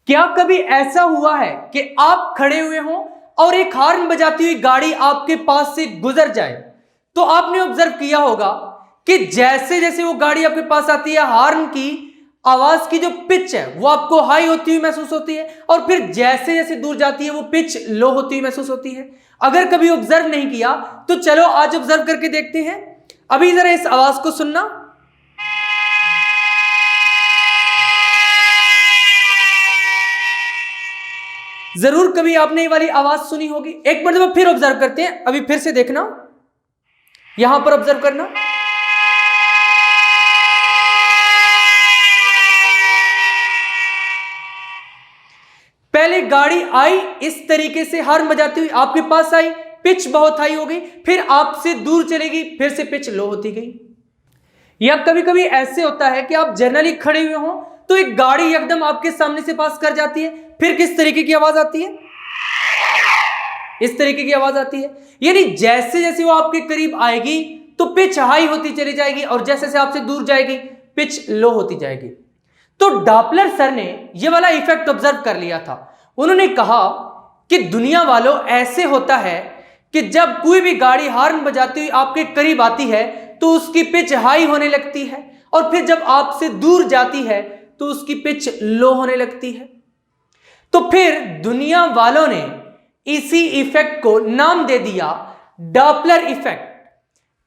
क्या कभी ऐसा हुआ है कि आप खड़े हुए हों और एक हॉर्न बजाती हुई गाड़ी आपके पास से गुजर जाए? तो आपने ऑब्जर्व किया होगा कि जैसे जैसे वो गाड़ी आपके पास आती है, हॉर्न की आवाज की जो पिच है वो आपको हाई होती हुई महसूस होती है, और फिर जैसे जैसे दूर जाती है वो पिच लो होती हुई महसूस होती है। अगर कभी ऑब्जर्व नहीं किया तो चलो आज ऑब्जर्व करके देखते हैं। अभी जरा इस आवाज को सुनना। जरूर कभी आपने ये वाली आवाज सुनी होगी। एक मरतबा फिर ऑब्जर्व करते हैं, अभी फिर से देखना, यहां पर ऑब्जर्व करना। पहले गाड़ी आई इस तरीके से हॉर्न बजाती हुई आपके पास आई, पिच बहुत हाई हो गई, फिर आपसे दूर चलेगी, फिर से पिच लो होती गई। या कभी कभी ऐसे होता है कि आप जनरली खड़े हुए हो तो एक गाड़ी एकदम आपके सामने से पास कर जाती है, फिर किस तरीके की आवाज आती है? इस तरीके की आवाज आती है। यानी जैसे जैसे वो आपके करीब आएगी तो पिच हाई होती चली जाएगी, और जैसे जैसे आपसे दूर जाएगी पिच लो होती जाएगी। तो डॉपलर सर ने ये वाला इफेक्ट ऑब्जर्व कर लिया था। उन्होंने कहा कि दुनिया वालों, ऐसे होता है कि जब कोई भी गाड़ी हॉर्न बजाती हुई आपके करीब आती है तो उसकी पिच हाई होने लगती है, और फिर जब आपसे दूर जाती है तो उसकी पिच लो होने लगती है। तो फिर दुनिया वालों ने इसी इफेक्ट को नाम दे दिया डॉपलर इफेक्ट।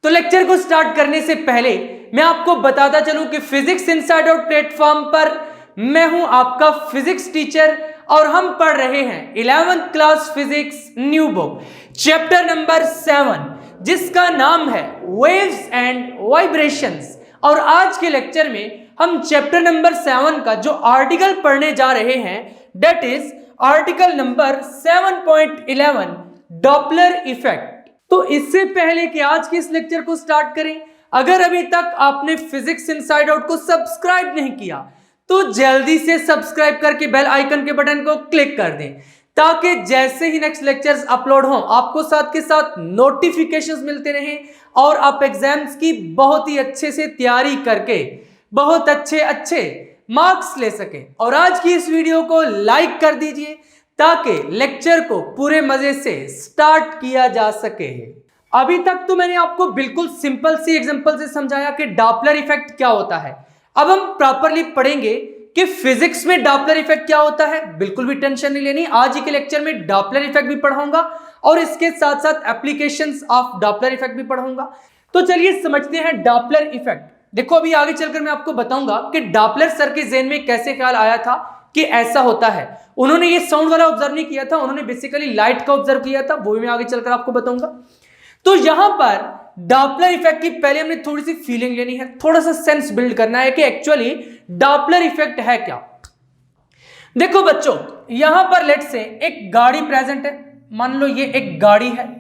तो लेक्चर को स्टार्ट करने से पहले मैं आपको बताता चलूं कि फिजिक्स इनसाइडर प्लेटफॉर्म पर मैं हूं आपका फिजिक्स टीचर, और हम पढ़ रहे हैं 11th class physics new book chapter number 7, जिसका नाम है वेव्स एंड वाइब्रेशंस। और आज के लेक्चर में हम चैप्टर नंबर 7 का जो आर्टिकल पढ़ने जा रहे हैं, that is article number 7.11 Doppler effect. तो इससे पहले कि आज के इस लेक्चर को स्टार्ट करें, अगर अभी तक आपने फिजिक्स इनसाइड आउट को सब्सक्राइब नहीं किया तो जल्दी से सब्सक्राइब करके बेल आइकन के बटन को क्लिक कर दें, ताकि जैसे ही नेक्स्ट लेक्चर्स अपलोड हों आपको साथ के साथ नोटिफिकेशंस मिलते रहें, और आप एग्जाम्स की बहुत ही अच्छे से तैयारी करके बहुत अच्छे मार्क्स ले सकें। और आज की इस वीडियो को लाइक कर दीजिए ताकि लेक्चर को पूरे मजे से स्टार्ट किया जा सके। अभी तक तो मैंने आपको बिल्कुल सिंपल सी एग्जांपल से समझाया कि डॉपलर इफेक्ट क्या होता है। अब हम प्रॉपर्ली पढ़ेंगे कि फिजिक्स में डॉपलर इफेक्ट क्या होता है। बिल्कुल भी टेंशन नहीं लेनी, आज ही के लेक्चर में डॉपलर इफेक्ट भी पढ़ाऊंगा और इसके साथ साथ एप्लीकेशंस ऑफ डॉपलर इफेक्ट भी पढ़ाऊंगा। तो चलिए समझते हैं डॉपलर इफेक्ट। देखो अभी आगे चलकर मैं आपको बताऊंगा कि डॉपलर सर के ज़हन में कैसे ख्याल आया था कि ऐसा होता है। उन्होंने ये साउंड वाला ऑब्जर्व नहीं किया था, उन्होंने बेसिकली लाइट का ऑब्जर्व किया था, वो भी मैं आगे चलकर आपको बताऊंगा। तो यहां पर डॉपलर इफेक्ट की पहले हमने थोड़ी सी फीलिंग लेनी है, थोड़ा सा सेंस बिल्ड करना है कि एक्चुअली डॉपलर इफेक्ट है क्या। देखो बच्चों, यहां पर लेट से एक गाड़ी प्रेजेंट है, मान लो ये एक गाड़ी है।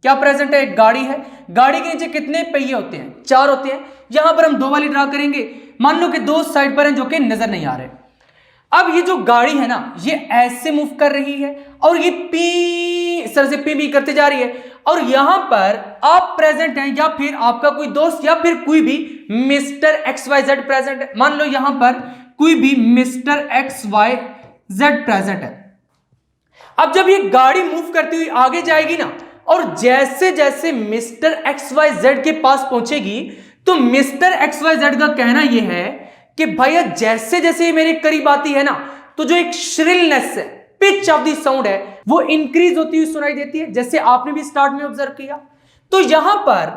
क्या प्रेजेंट है? एक गाड़ी है। गाड़ी के नीचे कितने पहिए होते हैं? 4 होते हैं। यहां पर हम 2 वाली ड्रा करेंगे, मान लो कि 2 साइड पर हैं जो कि नजर नहीं आ रहे। अब ये जो गाड़ी है ना, ये ऐसे मूव कर रही है और ये पी सर से पी करते जा रही है, और यहां पर आप प्रेजेंट हैं या फिर आपका कोई दोस्त या फिर कोई भी मिस्टर XYZ प्रेजेंट है। मान लो यहां पर कोई भी मिस्टर XYZ प्रेजेंट है। अब जब ये गाड़ी मूव करती हुई आगे जाएगी ना, और जैसे जैसे मिस्टर XYZ के पास पहुंचेगी तो मिस्टर XYZ का कहना यह है कि भैया जैसे जैसे ये मेरे करीब आती है ना, तो जो एक श्रिलनेस है, पिच ऑफ द साउंड है, वो इंक्रीज होती हुई सुनाई देती है, जैसे आपने भी स्टार्ट में ऑब्जर्व किया। तो यहां पर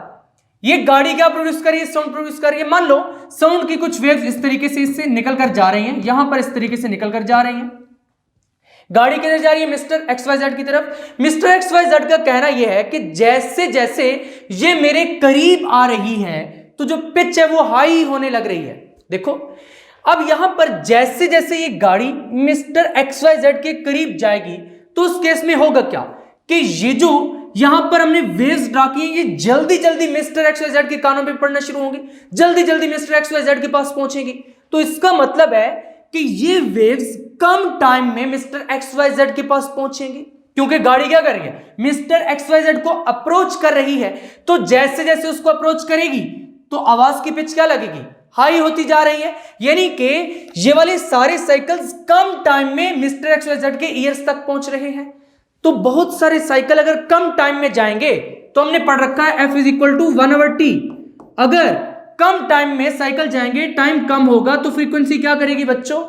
ये गाड़ी क्या प्रोड्यूस कर रही है? साउंड प्रोड्यूस कर रही है। मान लो साउंड की कुछ वेव्स इस तरीके से इससे निकल कर जा रही हैं, यहां पर इस तरीके से निकल कर जा रही हैं। गाड़ी किधर जा रही है? मिस्टर XYZ की तरफ। मिस्टर XYZ का कहना यह है कि जैसे जैसे ये मेरे करीब आ रही है तो जो पिच है वो हाई होने लग रही है। देखो अब यहां पर जैसे जैसे ये गाड़ी मिस्टर XYZ के करीब जाएगी तो उस केस में होगा क्या कि ये जो यहां पर हमने वेव्स ड्रा की है, ये जल्दी जल्दी मिस्टर XYZ के कानों पे पड़ना शुरू होंगी, जल्दी जल्दी मिस्टर XYZ के पास पहुंचेगी। तो इसका मतलब है कि ये वेव्स कम टाइम में मिस्टर XYZ के पास पहुंचेंगी, क्योंकि गाड़ी क्या कर रही है? मिस्टर XYZ को अप्रोच कर रही है। तो जैसे जैसे उसको अप्रोच करेगी तो आवाज की पिच क्या लगेगी? हाई होती जा रही है, यानी कि ये वाले सारे साइकिल्स कम टाइम में मिस्टर एक्स वाई जेड के ईयर्स तक पहुंच रहे हैं। तो बहुत सारे साइकिल अगर कम टाइम में जाएंगे तो हमने पढ़ रखा है F is equal to 1/t। अगर कम टाइम में साइकिल जाएंगे, टाइम कम होगा तो फ्रीक्वेंसी क्या करेगी बच्चों,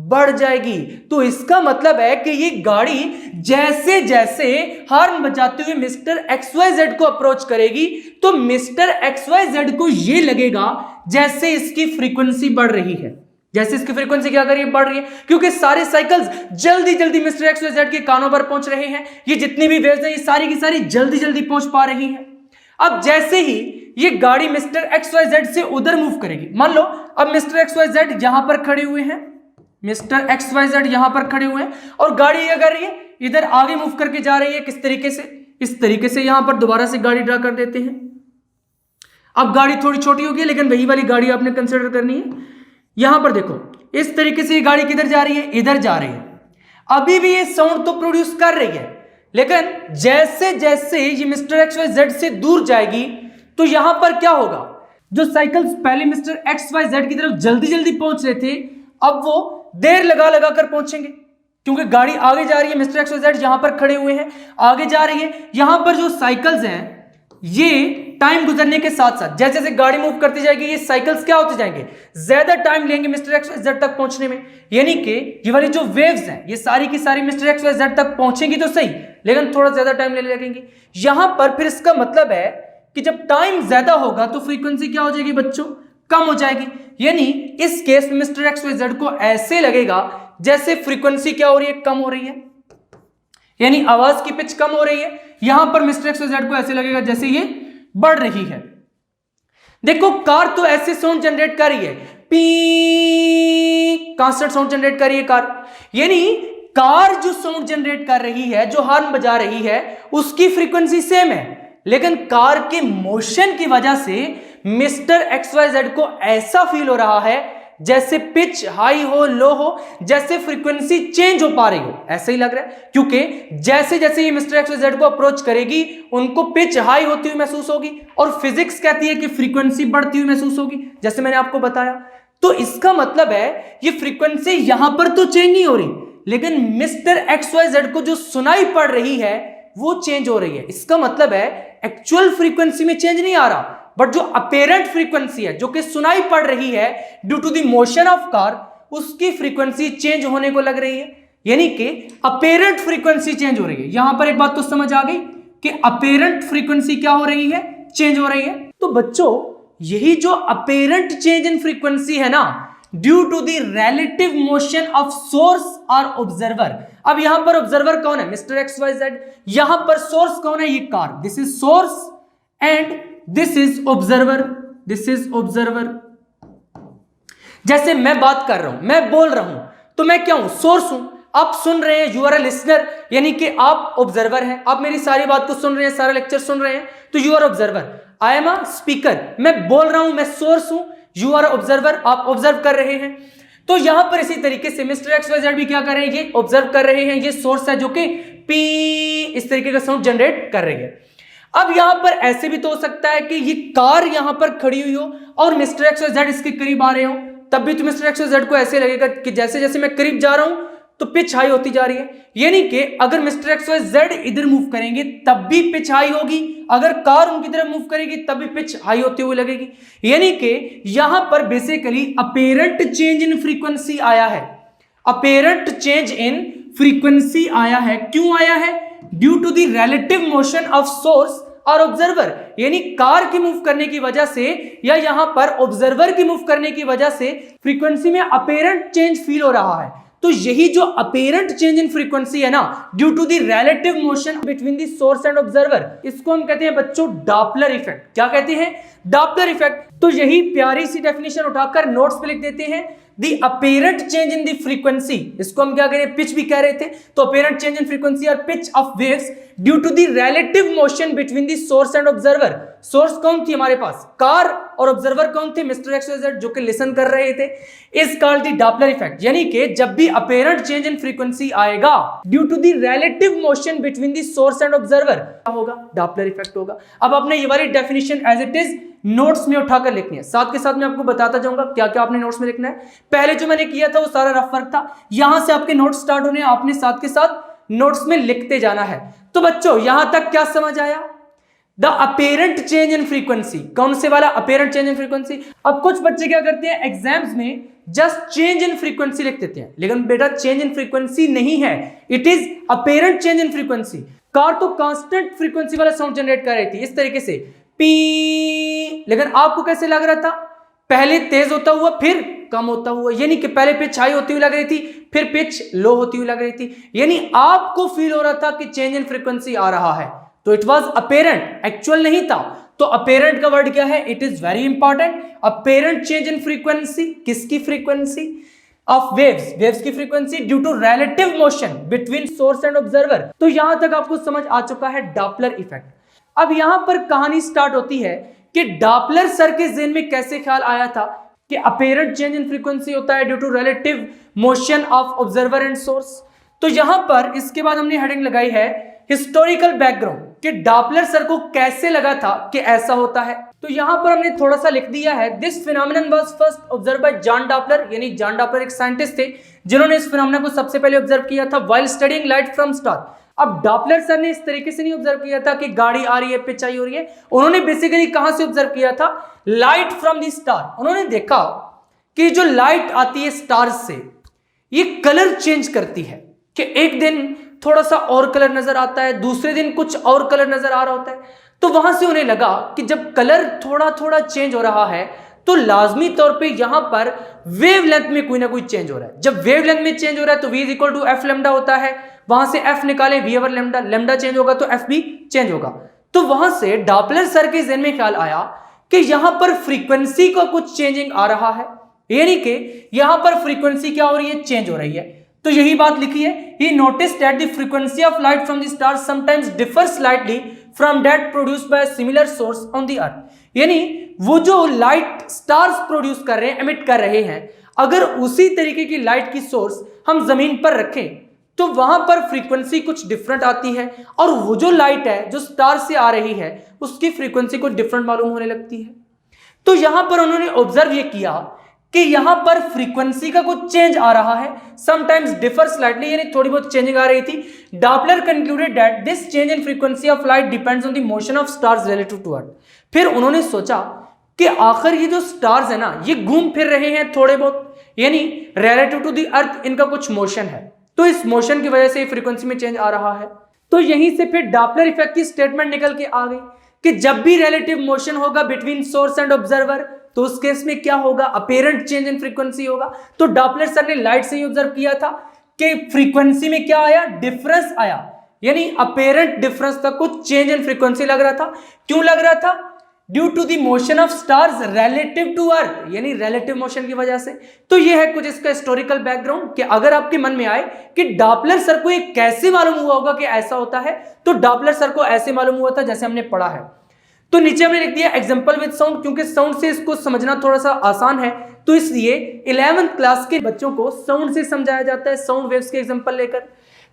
बढ़ जाएगी। तो इसका मतलब है कि ये गाड़ी जैसे जैसे हॉर्न बजाते हुए मिस्टर एक्स वाई जेड को अप्रोच करेगी तो मिस्टर एक्स वाई जेड को ये लगेगा जैसे इसकी फ्रीक्वेंसी बढ़ रही है, जैसे इसकी फ्रीक्वेंसी क्या कर रही है, बढ़ रही है, क्योंकि सारे साइकिल्स जल्दी जल्दी मिस्टर एक्स वाई जेड के कानों पर पहुंच रहे हैं। ये जितनी भी वेव्स हैं ये सारी की सारी जल्दी जल्दी पहुंच पा रही हैं। अब जैसे ही ये गाड़ी मिस्टर एक्स वाई जेड से उधर मूव करेगी, मान लो अब मिस्टर एक्स वाई जेड यहां पर खड़े हुए हैं, मिस्टर एक्स वाई जेड यहां पर खड़े हुए हैं और गाड़ी ये कर रही है इधर आगे मूव करके जा रही है। किस तरीके से, इस तरीके से यहां पर दोबारा से गाड़ी ड्रा कर देते हैं। अब गाड़ी थोड़ी छोटी होगी लेकिन वही वाली गाड़ी आपने कंसिडर करनी है। यहां पर देखो इस तरीके से ये गाड़ी किधर जा रही है, इधर जा रही है। अभी भी ये साउंड तो प्रोड्यूस कर रही है, लेकिन जैसे जैसे ये मिस्टर एक्स वाई जेड से दूर जाएगी तो यहां पर क्या होगा, जो साइकिल्स पहले मिस्टर एक्स वाई जेड की तरफ जल्दी जल्दी पहुंच रहे थे अब वो देर लगा लगा कर पहुंचेंगे, क्योंकि गाड़ी आगे जा रही है, मिस्टर एक्स वाई जेड यहां पर खड़े हुए हैं, आगे जा रही है। यहां पर जो साइकिल्स हैं ये टाइम गुजरने के साथ साथ जैसे जैसे गाड़ी मूव करती जाएगी ये साइकिल्स क्या होते जाएंगे, ज्यादा टाइम लेंगे मिस्टर एक्स वाई जेड तक पहुंचने में। यानी कि ये वाली जो वेव्स हैं ये सारी की सारी मिस्टर एक्स वाई जेड तक पहुंचेंगी तो सही, लेकिन थोड़ा ज्यादा टाइम लेने लगेंगी। यहां पर फिर इसका मतलब है कि जब टाइम ज्यादा होगा तो फ्रीक्वेंसी क्या हो जाएगी बच्चों, कम हो जाएगी। यानी इस केस में मिस्टर एक्स वाई जेड को ऐसे लगेगा जैसे फ्रीक्वेंसी क्या हो रही है, कम हो रही है, यानी आवाज की पिच कम हो रही है। यहां पर मिस्टर एक्स वाई जेड को ऐसे लगेगा जैसे ये बढ़ रही है। देखो कार तो ऐसे साउंड जनरेट कर रही है, पी कांस्टेंट साउंड जनरेट कर रही है कार, यानी कार जो साउंड जनरेट कर रही है, जो हॉर्न बजा रही है उसकी फ्रीक्वेंसी सेम है, लेकिन कार के मोशन की वजह से मिस्टर एक्स वाई जेड को ऐसा फील हो रहा है जैसे पिच हाई हो लो हो, जैसे फ्रीक्वेंसी चेंज हो पा रही हो, ऐसा ही लग रहा है। क्योंकि जैसे जैसे ये मिस्टर एक्स वाई जेड को अप्रोच करेगी उनको पिच हाई होती हुई महसूस होगी और फिजिक्स कहती है कि फ्रीक्वेंसी बढ़ती हुई महसूस होगी, जैसे मैंने आपको बताया। तो इसका मतलब है ये फ्रीक्वेंसी यहां पर तो चेंज नहीं हो रही, लेकिन मिस्टर एक्स वाई जेड को जो सुनाई पड़ रही है वो चेंज हो रही है। इसका मतलब है एक्चुअल फ्रीक्वेंसी में चेंज नहीं आ रहा, बट जो अपेरेंट फ्रीक्वेंसी है जो कि सुनाई पड़ रही है due to the motion of car, उसकी फ्रीक्वेंसी चेंज होने को लग रही है, यानी कि अपेरेंट फ्रीक्वेंसी चेंज हो रही है। यहां पर एक बात तो समझ आ गई कि अपेरेंट फ्रीक्वेंसी क्या हो रही है, चेंज हो रही है। तो बच्चों यही जो अपेरेंट चेंज इन फ्रीक्वेंसी है ना, due to the relative motion of source और ऑब्जर्वर। अब यहां पर ऑब्जर्वर कौन है, मिस्टर एक्स वाई जेड, यहां पर सोर्स कौन है, ये car, this is source and this is observer, this is observer. जैसे मैं बात कर रहा हूं, मैं बोल रहा हूं, तो मैं क्या हूं, सोर्स हूं। आप सुन रहे हैं, यू आर अ लिसनर, यानी कि आप ऑब्जर्वर हैं, आप मेरी सारी बात को सुन रहे हैं, सारा लेक्चर सुन रहे हैं, तो you are observer. I am a speaker, मैं बोल रहा हूं, मैं सोर्स हूं, यू आर ऑब्जर्वर, आप ऑब्जर्व कर रहे हैं। तो यहां पर इसी तरीके से मिस्टर एक्स वाई जेड भी क्या कर रहे हैं, ये ऑब्जर्व कर रहे हैं, ये सोर्स है जो कि पी इस तरीके का साउंड जनरेट कर रही है। अब यहां पर ऐसे भी तो हो सकता है कि ये कार यहां पर खड़ी हुई हो और मिस्टर एक्स वाई जेड इसके करीब आ रहे हो, तब भी तो मिस्टर एक्स वाई जेड को ऐसे लगेगा कि जैसे जैसे मैं करीब जा रहा हूं तो पिच हाई होती जा रही है। यानी कि अगर मिस्टर एक्स वाई जेड इधर मूव करेंगे तब भी पिच हाई होगी, अगर कार उनकी तरफ मूव करेगी तब भी पिच हाई होती हुई लगेगी। यानी कि यहां पर basically apparent change in frequency आया है, अपेरेंट चेंज इन फ्रीक्वेंसी आया है। क्यों आया है, due to the relative motion of source और ऑब्जर्वर, यानी कार की मूव करने की वजह से या यहां पर ऑब्जर्वर की मूव करने की वजह से फ्रीक्वेंसी में अपेरेंट चेंज फील हो रहा है। तो यही जो अपेरेंट चेंज इन फ्रीक्वेंसी है ना, due to the relative motion between the source and observer, इसको हम कहते हैं बच्चों डॉपलर इफेक्ट। क्या कहते हैं, डॉपलर इफेक्ट। तो यही प्यारी सी डेफिनेशन उठाकर नोट्स पे लिख देते हैं, the apparent change in the frequency, इसको हम क्या कह रहे हैं, पिच भी कह रहे थे। तो अपेरेंट चेंज इन फ्रीक्वेंसी और pitch of waves due to the relative motion between the source and observer. Source कौन थी हमारे पास, कार, और ऑब्जर्वर कौन थे, मिस्टर एक्स वाई जेड जो कि लिसन कर रहे थे। Is called the Doppler effect, यानी कि जब भी अपेरेंट चेंज इन फ्रीक्वेंसी आएगा due to the relative motion between the source and observer, क्या होगा, डॉपलर इफेक्ट होगा। अब आपने ये वाली definition as it is notes में उठाकर लिखनी है। साथ के साथ मैं आपको बताता जाऊंगा क्या क्या आपने नोट्स में लिखना है। पहले जो मैंने किया था वो सारा रफ वर्क था, यहां से आपके नोट्स स्टार्ट होने, आपने साथ के साथ नोट्स में लिखते जाना है। तो बच्चों यहां तक क्या समझ आया? The apparent change in frequency, कौन से वाला? Apparent change in frequency. अब कुछ बच्चे क्या करते हैं, एग्जाम्स में जस्ट चेंज इन फ्रीक्वेंसी लिख देते हैं, लेकिन बेटा चेंज इन फ्रीक्वेंसी नहीं है, it is apparent change in frequency. Car तो कांस्टेंट फ्रीक्वेंसी वाला साउंड जनरेट कर रही थी इस तरीके से पी, लेकिन आपको कैसे लग रहा था? पहले तेज होता हुआ फिर कम होता हुआ, यानी कि पहले पिच हाई होती हुई लग रही थी, फिर पिच लो होती हुई लग रही थी, यानी आपको फील हो रहा था कि चेंज इन फ्रीक्वेंसी आ रहा है। तो इट वॉज अपेरेंट, एक्चुअल नहीं था। तो अपेरेंट का वर्ड क्या है? It is very important. Apparent change in frequency, किसकी फ्रीक्वेंसी? ऑफ वेव्स, वेव्स की frequency due to relative motion between source and observer. तो यहां तक आपको समझ आ चुका है डॉपलर इफेक्ट। अब यहां पर कहानी स्टार्ट होती है कि डॉपलर सर के ज़हन में कैसे ख्याल आया था कि अपेरेंट चेंज इन फ्रीक्वेंसी होता है due to relative motion of observer and source. तो यहां पर इसके बाद हमने हेडिंग लगाई है हिस्टोरिकल बैकग्राउंड, कि डॉपलर सर को कैसे लगा था कि ऐसा होता है। तो यहां पर हमने थोड़ा सा लिख दिया है, this phenomenon was first observe by John Doppler, यानी जॉन डॉपलर एक साइंटिस्ट थे जिन्होंने इस फिनोमेना को सबसे पहले ऑब्जर्व किया था while studying light from star. अब डॉपलर सर ने इस तरीके से नहीं ऑब्जर्व किया था कि गाड़ी आ रही है, पिच आई हो रही है, उन्होंने बेसिकली कहां से ऑब्जर्व किया था? Light from the star. उन्होंने देखा कि जो लाइट आती है स्टार्स से ये कलर चेंज करती है, कि एक दिन थोड़ा सा और कलर नजर आता है, दूसरे दिन कुछ और कलर नजर आ रहा होता है। तो वहां से उन्हें लगा कि जब कलर थोड़ा थोड़ा चेंज हो रहा है तो लाजमी तौर पे यहां पर वेवलेंथ में कोई ना कोई चेंज हो रहा है। जब वेवलेंथ में चेंज हो रहा है तो v is equal to F lambda होता है, वहां से f निकाले v over lambda, lambda change होगा तो f भी चेंज होगा। तो वहां से डॉपलर सर के ज़हन में ख्याल आया कि यहां पर फ्रीक्वेंसी का कुछ चेंजिंग आ रहा है, यानी कि यहां पर फ्रीक्वेंसी क्या हो रही है? चेंज हो रही है। तो यही बात लिखी है, he noticed that the frequency of light from the stars sometimes differs slightly from that produced by a similar source on the earth। यानी वो जो लाइट स्टार्स प्रोड्यूस कर रहे हैं, एमिट कर रहे हैं, अगर उसी तरीके की लाइट की सोर्स हम जमीन पर रखें तो वहां पर फ्रीक्वेंसी कुछ डिफरेंट आती है, और वो जो लाइट है जो स्टार से आ रही है उसकी फ्रीक्वेंसी कुछ डिफरेंट मालूम होने लगती है। तो यहां पर उन्होंने ऑब्जर्व ये किया कि यहां पर फ्रीक्वेंसी का कुछ चेंज आ रहा है, समटाइम्स डिफर स्लाइटली, यानी थोड़ी बहुत चेंजिंग आ रही थी। Doppler concluded that this change in frequency of light depends on the motion of stars relative to earth. फिर उन्होंने सोचा कि आखिर ये जो स्टार्स है ना, ये घूम फिर रहे हैं थोड़े बहुत, यानी रिलेटिव टू द अर्थ इनका कुछ मोशन है, तो इस मोशन की वजह से फ्रीक्वेंसी में चेंज आ रहा है। तो यहीं से फिर डॉपलर इफेक्ट की स्टेटमेंट निकल के आ गई कि जब भी रिलेटिव मोशन होगा बिटवीन सोर्स एंड ऑब्जर्वर तो उस केस में क्या होगा? अपेरेंट चेंज इन फ्रीक्वेंसी होगा। तो डॉपलर सर ने लाइट से ही ऑब्जर्व किया था कि फ्रीक्वेंसी में क्या आया? डिफरेंस आया, यानी अपेरेंट डिफरेंस था, कुछ चेंज इन फ्रीक्वेंसी लग रहा था। क्यों लग रहा था? Due to the motion of stars relative to earth, यानी रिलेटिव मोशन की वजह से। तो ये है कुछ इसका हिस्टोरिकल बैकग्राउंड, कि अगर आपके मन में आए कि डॉपलर सर को ये कैसे मालूम हुआ होगा कि ऐसा होता है, तो डॉपलर सर को ऐसे मालूम हुआ था जैसे हमने पढ़ा है। तो नीचे हमने लिख दिया एग्जांपल विद साउंड, क्योंकि साउंड से इसको समझना थोड़ा सा आसान है, तो इसलिए 11th क्लास के बच्चों को साउंड से समझाया जाता है, साउंड वेव्स के एग्जांपल लेकर।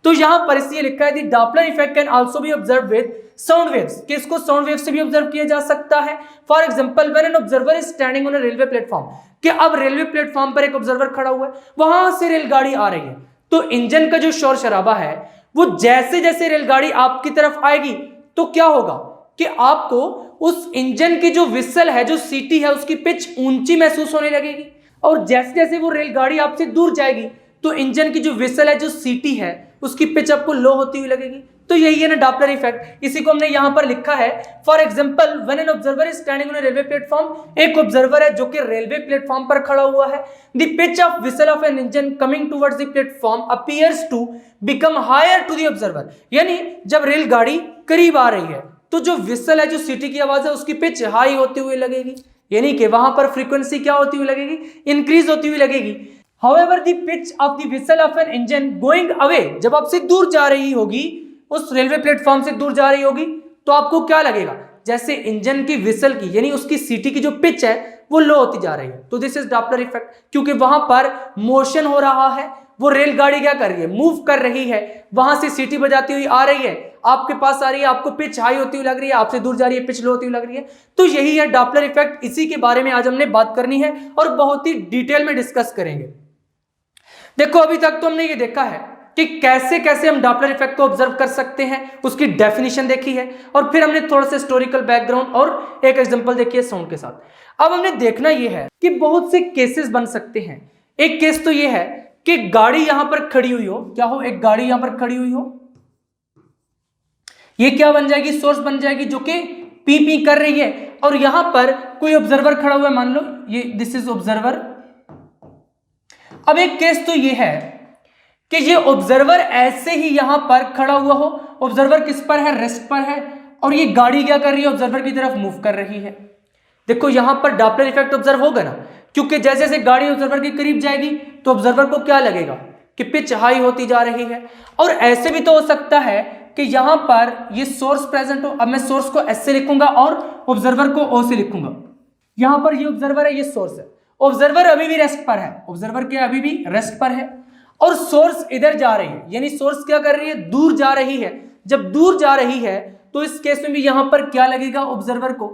तो यहां पर इसलिए लिखा है the Doppler effect can also be observe with sound waves, कि इसको साउंड वेव से भी ऑब्जर्व किया जा सकता है। For example when an observer is standing on a railway platform, कि अब रेलवे प्लेटफॉर्म पर एक ऑब्जर्वर खड़ा हुआ है, वहां से रेलगाड़ी आ रही है, तो इंजन का जो शोर शराबा है वो जैसे जैसे रेलगाड़ी आपकी तरफ आएगी तो क्या होगा कि आपको उस इंजन की जो विसल है, जो सीटी है, उसकी पिच ऊंची महसूस होने लगेगी, और जैसे जैसे वो रेलगाड़ी आपसे दूर जाएगी तो इंजन की जो विसल है, जो सीटी है, उसकी पिच आपको लो होती हुई लगेगी। तो यही है ना डॉपलर इफेक्ट, इसी को हमने यहां पर लिखा है। For example when an observer is standing on a railway platform, एक ऑब्जर्वर है जो कि रेलवे प्लेटफॉर्म पर खड़ा हुआ है, the pitch of whistle of an engine coming towards the platform appears to become higher to the observer, यानी जब रेलगाड़ी करीब आ रही है तो जो विसल है, जो सीटी की आवाज है, उसकी पिच हाई होती हुई लगेगी, यानी कि वहां पर फ्रीक्वेंसी क्या होती हुई लगेगी? इंक्रीज होती हुई लगेगी। However, the pitch of the whistle of an engine going away, जब आपसे दूर जा रही होगी, उस रेलवे प्लेटफॉर्म से दूर जा रही होगी, तो आपको क्या लगेगा? जैसे इंजन की विसल की, यानी उसकी सीटी की जो पिच है वो लो होती जा रही है। तो दिस इज डॉपलर इफेक्ट, क्योंकि वहां पर मोशन हो रहा है, वो रेलगाड़ी क्या कर रही है? मूव कर रही है, वहां से सीटी बजाती हुई आ रही है, आपके पास आ रही है, आपको पिच हाई होती हुई लग रही है, आपसे दूर जा रही है पिच लो होती हुई लग रही है। तो यही है डॉपलर इफेक्ट, इसी के बारे में आज हमने बात करनी है और बहुत ही डिटेल में डिस्कस करेंगे। देखो अभी तक तो हमने ये देखा है कि कैसे कैसे हम डॉपलर इफेक्ट को ऑब्जर्व कर सकते हैं, उसकी डेफिनेशन देखी है, और फिर हमने थोड़ा सा हिस्टोरिकल बैकग्राउंड और एक एग्जांपल देखी है साउंड के साथ। अब हमने देखना ये है कि बहुत से केसेस बन सकते हैं। एक केस तो ये है कि गाड़ी यहां पर खड़ी हुई हो, क्या हो, एक गाड़ी यहां पर खड़ी हुई हो, ये क्या बन जाएगी, सोर्स बन जाएगी जो कि पी पी कर रही है, और यहां पर कोई ऑब्जर्वर खड़ा हुआ है, मान लो ये दिस इज ऑब्जर्वर। अब एक केस तो ये है कि ये ऑब्जर्वर ऐसे ही यहां पर खड़ा हुआ हो, ऑब्जर्वर किस पर है, रेस्ट पर है, और ये गाड़ी क्या कर रही है, ऑब्जर्वर की तरफ मूव कर रही है। देखो यहां पर डॉपलर इफेक्ट ऑब्जर्व होगा ना, क्योंकि जैसे जैसे गाड़ी ऑब्जर्वर के करीब जाएगी तो ऑब्जर्वर को क्या लगेगा कि पिच हाई होती जा रही है। और ऐसे भी तो हो सकता है कि यहां पर ये सोर्स प्रेजेंट हो, अब मैं सोर्स को एस से लिखूंगा और ऑब्जर्वर को ओ से लिखूंगा। यहां पर ये ऑब्जर्वर है, ये सोर्स है, ऑब्जर्वर अभी भी रेस्ट पर है, ऑब्जर्वर क्या अभी भी रेस्ट पर है, और सोर्स इधर जा रही है, यानी सोर्स क्या कर रही है, दूर जा रही है। जब दूर जा रही है तो इस केस में भी यहां पर क्या लगेगा ऑब्जर्वर को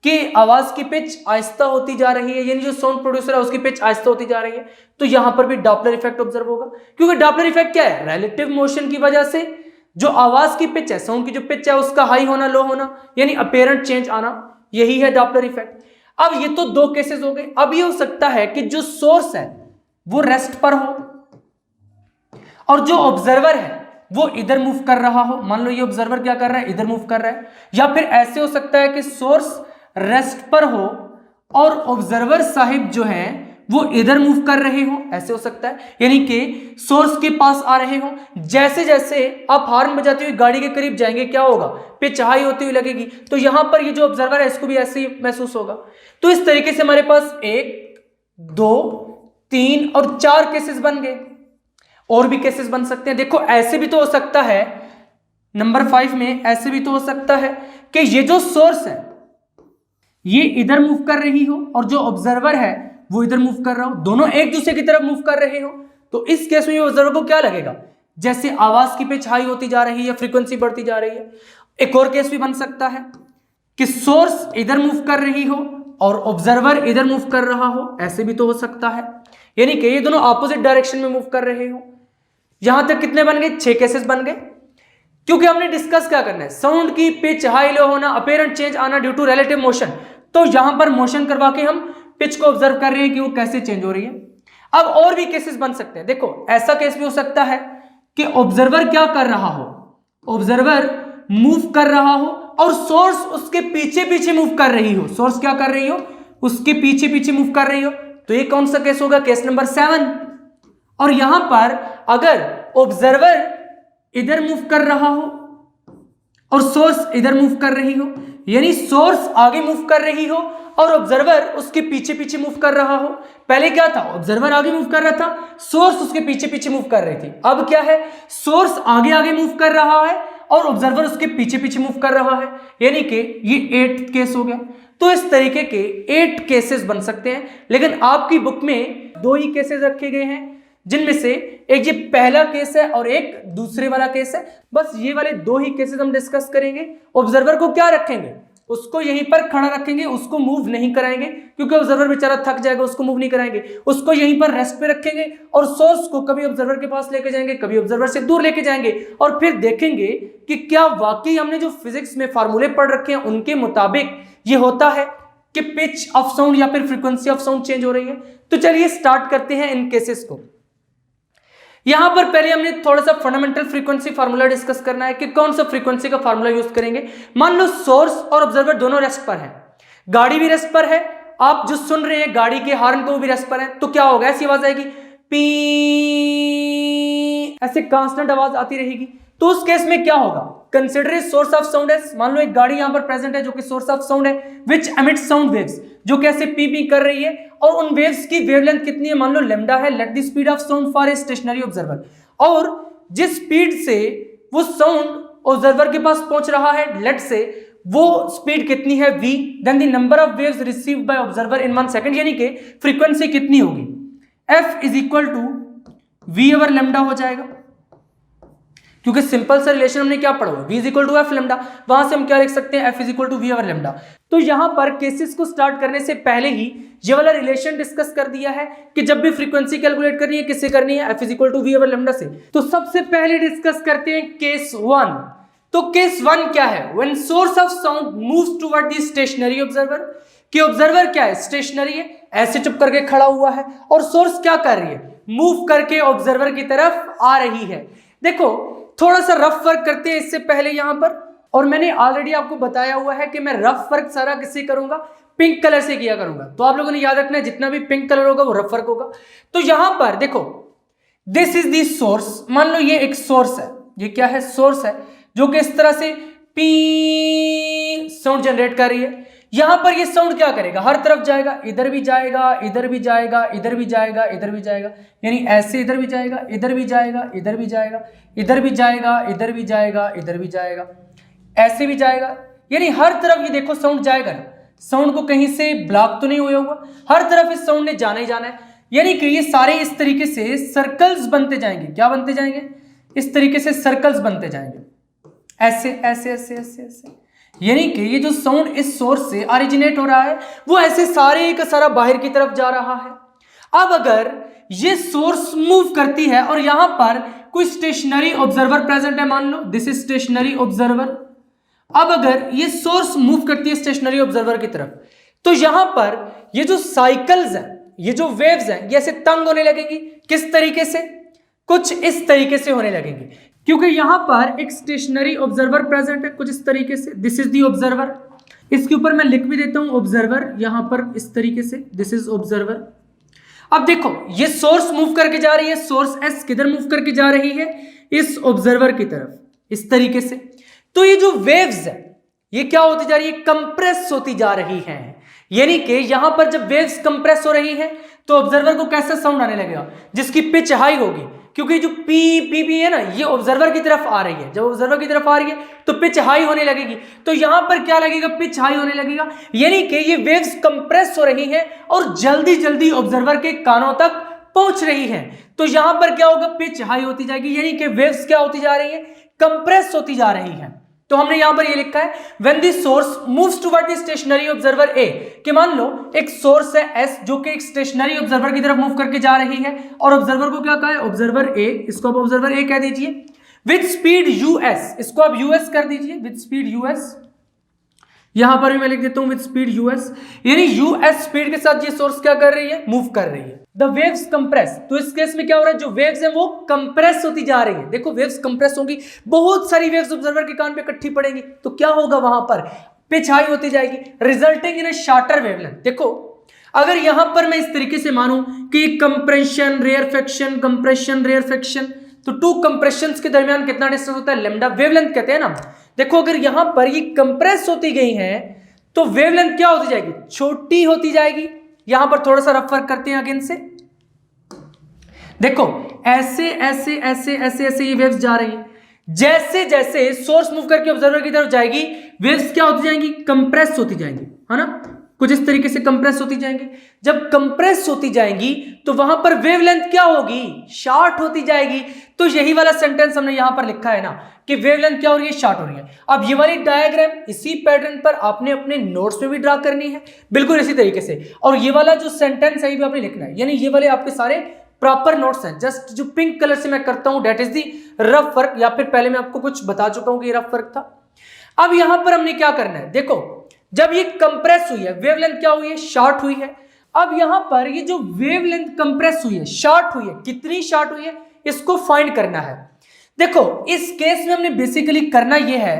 कि आवाज की पिच आहिस्ता होती जा रही है, यानी जो साउंड प्रोड्यूसर है उसकी पिच आहिस्ता होती जा रही है। तो यहां पर भी डॉपलर इफेक्ट ऑब्जर्व होगा, क्योंकि डॉपलर इफेक्ट क्या है, रिलेटिव मोशन की वजह से जो आवाज की पिच है, साउंड की जो पिच है उसका हाई होना, लो होना, यानी अपीयरेंट चेंज आना, यही है डॉपलर इफेक्ट। अब ये तो दो केसेस हो गए। अब ये हो सकता है कि जो सोर्स है वो रेस्ट पर हो और जो ऑब्जर्वर है वो इधर मूव कर रहा हो। मान लो ये ऑब्जर्वर क्या कर रहा है, इधर मूव कर रहा है। या फिर ऐसे हो सकता है कि सोर्स रेस्ट पर हो और ऑब्जर्वर साहिब जो है वो इधर मूव कर रहे हो, ऐसे हो सकता है, यानी कि सोर्स के पास आ रहे हो। जैसे जैसे आप हॉर्न बजाते हुए गाड़ी के करीब जाएंगे क्या होगा, पिच हाई होती हुई लगेगी, तो यहां पर ये जो ऑब्जर्वर है इसको भी ऐसे ही महसूस होगा। तो इस तरीके से हमारे पास 1, 2, 3 और 4 केसेस बन गए। और भी केसेस बन सकते हैं। देखो ऐसे भी तो हो सकता है, नंबर 5 में ऐसे भी तो हो सकता है कि ये जो सोर्स है ये इधर मूव कर रही हो और जो ऑब्जर्वर है वो इधर मूव कर रहा हो, दोनों एक दूसरे की तरफ मूव कर रहे हो। तो इस केस में ऑब्जर्वर को क्या लगेगा, जैसे आवाज की पिच हाई होती जा रही है, फ्रीक्वेंसी बढ़ती जा रही है। एक और केस भी बन सकता है कि सोर्स इधर मूव कर रही हो और ऑब्जर्वर इधर मूव कर रहा हो, ऐसे भी तो हो सकता है, यानी कि ये दोनों ऑपोजिट डायरेक्शन में मूव कर रहे हो। यहां तक कितने बन गए, 6 केसेस बन गए। क्योंकि हमने डिस्कस क्या करना है, साउंड की पिच हाई लो होना, अपीयरेंट चेंज आना ड्यू टू रिलेटिव मोशन। तो यहां पर मोशन करवा के हम पिच को ऑब्जर्व कर रहे हैं कि वो कैसे चेंज हो रही है। अब और भी केसेस बन सकते हैं। देखो ऐसा केस भी हो सकता है कि ऑब्जर्वर क्या कर रहा हो, ऑब्जर्वर मूव कर रहा हो और सोर्स उसके पीछे पीछे मूव कर रही हो, सोर्स क्या कर रही हो, उसके पीछे पीछे मूव कर रही हो। तो ये कौन सा केस होगा, केस नंबर 7। और यहां पर अगर ऑब्जर्वर इधर मूव कर रहा हो और सोर्स इधर मूव कर रही हो, यानी सोर्स आगे मूव कर रही हो और ऑब्जर्वर उसके पीछे पीछे मूव कर रहा हो। पहले क्या था, ऑब्जर्वर आगे मूव कर रहा था, सोर्स उसके पीछे पीछे मूव कर रही थी। अब क्या है, सोर्स आगे आगे मूव कर रहा है और ऑब्जर्वर उसके पीछे पीछे मूव कर रहा है, यानी कि ये 8th केस हो गया। तो इस तरीके के 8 केसेस बन सकते हैं, लेकिन आपकी बुक में 2 ही केसेस रखे गए हैं, जिनमें से एक ये पहला केस है और एक दूसरे वाला केस है। बस ये वाले 2 ही केसेस हम डिस्कस करेंगे। ऑब्जर्वर को क्या रखेंगे, उसको यहीं पर खड़ा रखेंगे, उसको मूव नहीं कराएंगे, क्योंकि ऑब्जर्वर बेचारा थक जाएगा, उसको मूव नहीं कराएंगे, उसको यहीं पर रेस्ट पे रखेंगे और सोर्स को कभी ऑब्जर्वर के पास लेके जाएंगे, कभी ऑब्जर्वर से दूर लेके जाएंगे, और फिर देखेंगे कि क्या वाकई हमने जो फिजिक्स में फार्मूले पढ़ रखे हैं उनके मुताबिक ये होता है कि पिच ऑफ साउंड या फिर फ्रीक्वेंसी ऑफ साउंड चेंज हो रही है। तो चलिए स्टार्ट करते हैं इन केसेस को। यहां पर पहले हमने थोड़ा सा फंडामेंटल फ्रीक्वेंसी फार्मूला डिस्कस करना है कि कौन सा फ्रीक्वेंसी का फार्मूला यूज करेंगे। मान लो सोर्स और ऑब्जर्वर दोनों रेस्ट पर है, गाड़ी भी रेस्ट पर है, आप जो सुन रहे हैं गाड़ी के हॉर्न को भी रेस्ट पर है, तो क्या होगा, ऐसी आवाज आएगी, पी, ऐसे कांस्टेंट आवाज आती रहेगी। तो उस केस में क्या होगा, कंसिडर सोर्स ऑफ साउंड है, मान लो एक गाड़ी यहां पर प्रेजेंट है जो कि सोर्स ऑफ साउंड है, विच एमिट्स साउंड वेव्स, जो कैसे पी पी कर रही है, और उन वेव्स की वेवलेंथ कितनी है, मान लो लैम्डा है। Let the speed of sound for a stationary observer, और जिस स्पीड से वो साउंड ऑब्जर्वर के पास पहुंच रहा है, लेट से वो स्पीड कितनी है, v, then the number of waves received by observer in 1 second, यानी कि फ्रीक्वेंसी कितनी होगी, f is equal to v over lambda हो जाएगा। क्योंकि सिंपल सा रिलेशन हमने क्या पढ़ा हुआ, v is equal to F lambda, वहां से हम क्या लिख सकते हैं, f is equal to V over lambda. तो यहां पर केसेस को स्टार्ट करने से पहले ही ये वाला रिलेशन डिस्कस कर दिया है कि जब भी फ्रीक्वेंसी कैलकुलेट करनी है किससे करनी है, f is equal to V over lambda से। तो सबसे पहले डिस्कस करते हैं केस 1। तो केस 1 क्या है, when source of sound moves toward the stationary observer, कि ऑब्जर्वर क्या है, स्टेशनरी है, ऐसे चुप करके खड़ा हुआ है, और सोर्स क्या कर रही है, मूव करके ऑब्जर्वर की तरफ आ रही है। देखो थोड़ा सा रफ वर्क करते हैं इससे पहले यहां पर, और मैंने ऑलरेडी आपको बताया हुआ है कि मैं रफ वर्क सारा किससे करूंगा, पिंक कलर से किया करूंगा। तो आप लोगों ने याद रखना है जितना भी पिंक कलर होगा वो रफ वर्क होगा। तो यहां पर देखो दिस इज दी सोर्स, मान लो ये एक सोर्स है, ये क्या है, सोर्स है, जो कि इस तरह से पी साउंड जनरेट कर रही है। यहां पर ये साउंड क्या करेगा, हर तरफ जाएगा, इधर भी जाएगा, इधर भी जाएगा, इधर भी जाएगा, इधर भी जाएगा, यानी ऐसे इधर भी जाएगा, इधर भी जाएगा, इधर भी जाएगा, इधर भी जाएगा, इधर भी जाएगा, इधर भी जाएगा, ऐसे भी जाएगा, यानी हर तरफ ये देखो साउंड जाएगा ना, साउंड को कहीं से ब्लॉक तो नहीं हुआ होगा, हर तरफ इस साउंड ने जाना ही जाना है। यानी कि ये सारे इस तरीके से सर्कल्स बनते जाएंगे, क्या बनते जाएंगे, इस तरीके से सर्कल्स बनते जाएंगे, ऐसे ऐसे ऐसे ऐसे ऐसे, यानी कि ये जो साउंड इस सोर्स से ओरिजिनेट हो रहा है वो ऐसे सारे का सारा बाहर की तरफ जा रहा है। अब अगर ये सोर्स मूव करती है और यहां पर कोई स्टेशनरी ऑब्जर्वर प्रेजेंट है, मान लो दिस इज स्टेशनरी ऑब्जर्वर। अब अगर ये सोर्स मूव करती है स्टेशनरी ऑब्जर्वर की तरफ, तो यहां पर ये जो साइकिल्स हैं, ये जो वेव्स हैं, ये ऐसे तंग होने लगेंगी। किस तरीके से, कुछ इस तरीके से होने लगेंगी, क्योंकि यहां पर एक स्टेशनरी ऑब्जर्वर प्रेजेंट है, कुछ इस तरीके से, दिस इज दी ऑब्जर्वर। इसके ऊपर मैं लिख भी देता हूं ऑब्जर्वर, यहां पर इस तरीके से, दिस इज ऑब्जर्वर। अब देखो ये सोर्स मूव करके जा रही है, सोर्स एस किधर मूव करके जा रही है, इस ऑब्जर्वर की तरफ, इस तरीके से। तो ये जो वेव्स है ये क्या होती जा रही है, कंप्रेस होती जा रही है। यानी कि यहां पर जब वेव्स कंप्रेस हो रही है तो ऑब्जर्वर को कैसा साउंड आने लगेगा, जिसकी पिच हाई होगी, क्योंकि जो पी पी पी है ना, ये ऑब्जर्वर की तरफ आ रही है। जब ऑब्जर्वर की तरफ आ रही है तो पिच हाई होने लगेगी, तो यहां पर क्या लगेगा, पिच हाई होने लगेगा। यानी कि ये वेव्स कंप्रेस हो रही हैं और जल्दी जल्दी ऑब्जर्वर के कानों तक पहुंच रही हैं। तो यहां पर क्या होगा, पिच हाई होती जाएगी, यानी कि वेव्स क्या होती जा रही है, कंप्रेस होती जा रही है। तो हमने यहां पर ये लिखा है when the source moves toward the stationary observer A, कि मान लो एक सोर्स है एस जो कि एक स्टेशनरी ऑब्जर्वर की तरफ मूव करके जा रही है, और ऑब्जर्वर को क्या कहा है, ऑब्जर्वर ए, इसको आप ऑब्जर्वर ए कह दीजिए, विद स्पीड यूएस, इसको आप यूएस कर दीजिए, विद स्पीड यूएस। यहां पर भी मैं लिख देता हूं विद स्पीड यूएस, यानी यूएस स्पीड के साथ ये सोर्स क्या कर रही है, मूव कर रही है। द वेव्स कंप्रेस, तो इस केस में क्या हो रहा है, जो वेव्स हैं वो कंप्रेस होती जा रही है। देखो वेव्स कंप्रेस होंगी, बहुत सारी वेव्स ऑब्जर्वर के कान पे इकट्ठी पड़ेंगी, तो क्या होगा, वहां पर पिच हाई होती जाएगी, resulting in a shorter wavelength. देखो अगर यहां पर मैं इस तरीके से मानूं कि कंप्रेशन रेयरफेक्शन, कंप्रेशन रेयरफेक्शन, तो टू कंप्रेशंस के दरमियान कितना डिस्टेंस होता है, लैम्डा, वेवलेंथ कहते हैं ना। देखो अगर यहां पर ये कंप्रेस होती गई है तो वेवलेंथ क्या होती जाएगी, छोटी होती जाएगी। यहां पर थोड़ा सा रफ वर्क करते हैं अगेन से, देखो ऐसे ऐसे ऐसे ऐसे ऐसे ये वेव्स जा रही है, जैसे जैसे सोर्स मूव करके ऑब्जर्वर की तरफ जाएगी वेव्स क्या होती जाएंगी, कंप्रेस होती जाएंगी, है ना, कुछ इस तरीके से कंप्रेस होती जाएंगी। जब कंप्रेस होती जाएंगी तो वहां पर वेवलेंथ क्या होगी, शॉर्ट होती जाएगी। तो यही वाला सेंटेंस हमने यहां पर लिखा है ना कि वेवलेंथ क्या हो रही है, शॉर्ट हो रही है। अब ये वाली डायग्राम इसी पैटर्न पर आपने अपने नोट्स में भी ड्रा करनी है, बिल्कुल इसी तरीके से। और ये वाला जो सेंटेंस है ये भी आपने लिखना है, यानी ये वाले आपके सारे प्रॉपर नोट्स हैं। जस्ट जो पिंक कलर से मैं करता हूं that is the rough work, या फिर पहले मैं आपको कुछ बता चुका हूं कि ये रफ वर्क था। अब यहां पर हमने क्या करना है, देखो जब ये कंप्रेस हुई है वेवलेंथ क्या हुई है, शॉर्ट हुई है। अब यहां पर ये जो वेवलेंथ कंप्रेस हुई है, शॉर्ट हुई है, कितनी शॉर्ट हुई है, इसको फाइंड करना है। देखो इस केस में हमने बेसिकली करना यह है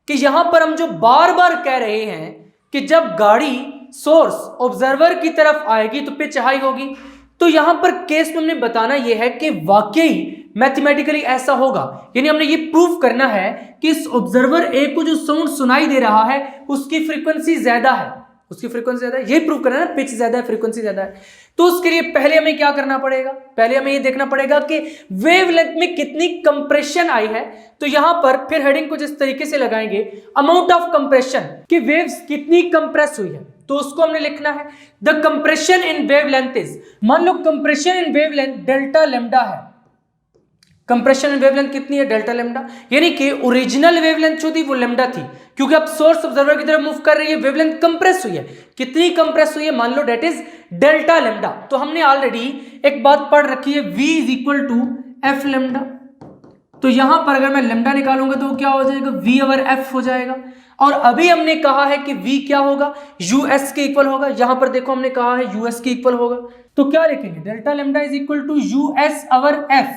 कि यहां पर हम जो बार बार कह रहे हैं कि जब गाड़ी सोर्स ऑब्जर्वर की तरफ आएगी तो पिच हाई होगी, तो यहां पर केस में हमने बताना यह है कि वाकई मैथमेटिकली ऐसा होगा। यानी हमने ये प्रूव करना है कि इस ऑब्जर्वर ए को जो साउंड सुनाई दे रहा है उसकी फ्रीक्वेंसी ज्यादा है, उसकी फ्रीक्वेंसी ज्यादा है, ये प्रूव करना है, पिच ज्यादा है, फ्रीक्वेंसी ज्यादा है। तो उसके लिए पहले हमें क्या करना पड़ेगा, पहले हमें ये देखना पड़ेगा कि वेवलेंथ में कितनी कंप्रेशन आई है। तो यहां पर फिर हेडिंग को जिस तरीके से लगाएंगे, अमाउंट ऑफ कंप्रेशन, कि वेव्स कितनी कंप्रेस हुई है, तो उसको हमने लिखना है the compression in wavelength is, मान लो compression in wavelength delta lambda है, कंप्रेशन वेवलेंथ कितनी है, डेल्टा लेमडा। यानी कि ओरिजिनल वेवलेंथ जो थी वो लेमडा थी, क्योंकि अब सोर्स ऑब्जर्वर की तरफ मूव कर रही है, वेवलेंथ कंप्रेस हुई है। कितनी कंप्रेस हुई है, मान लो डेट इज डेल्टा लेमडा। तो हमने ऑलरेडी एक बात पढ़ रखी है, v is equal to F lambda. तो यहां पर अगर मैं लेमडा निकालूंगा तो क्या हो जाएगा, v ओवर एफ हो जाएगा। और अभी हमने कहा है कि v क्या होगा, यूएस के इक्वल होगा। यहां पर देखो हमने कहा है यूएस के इक्वल होगा, तो क्या लिखेंगे, delta lambda is equal to US over F,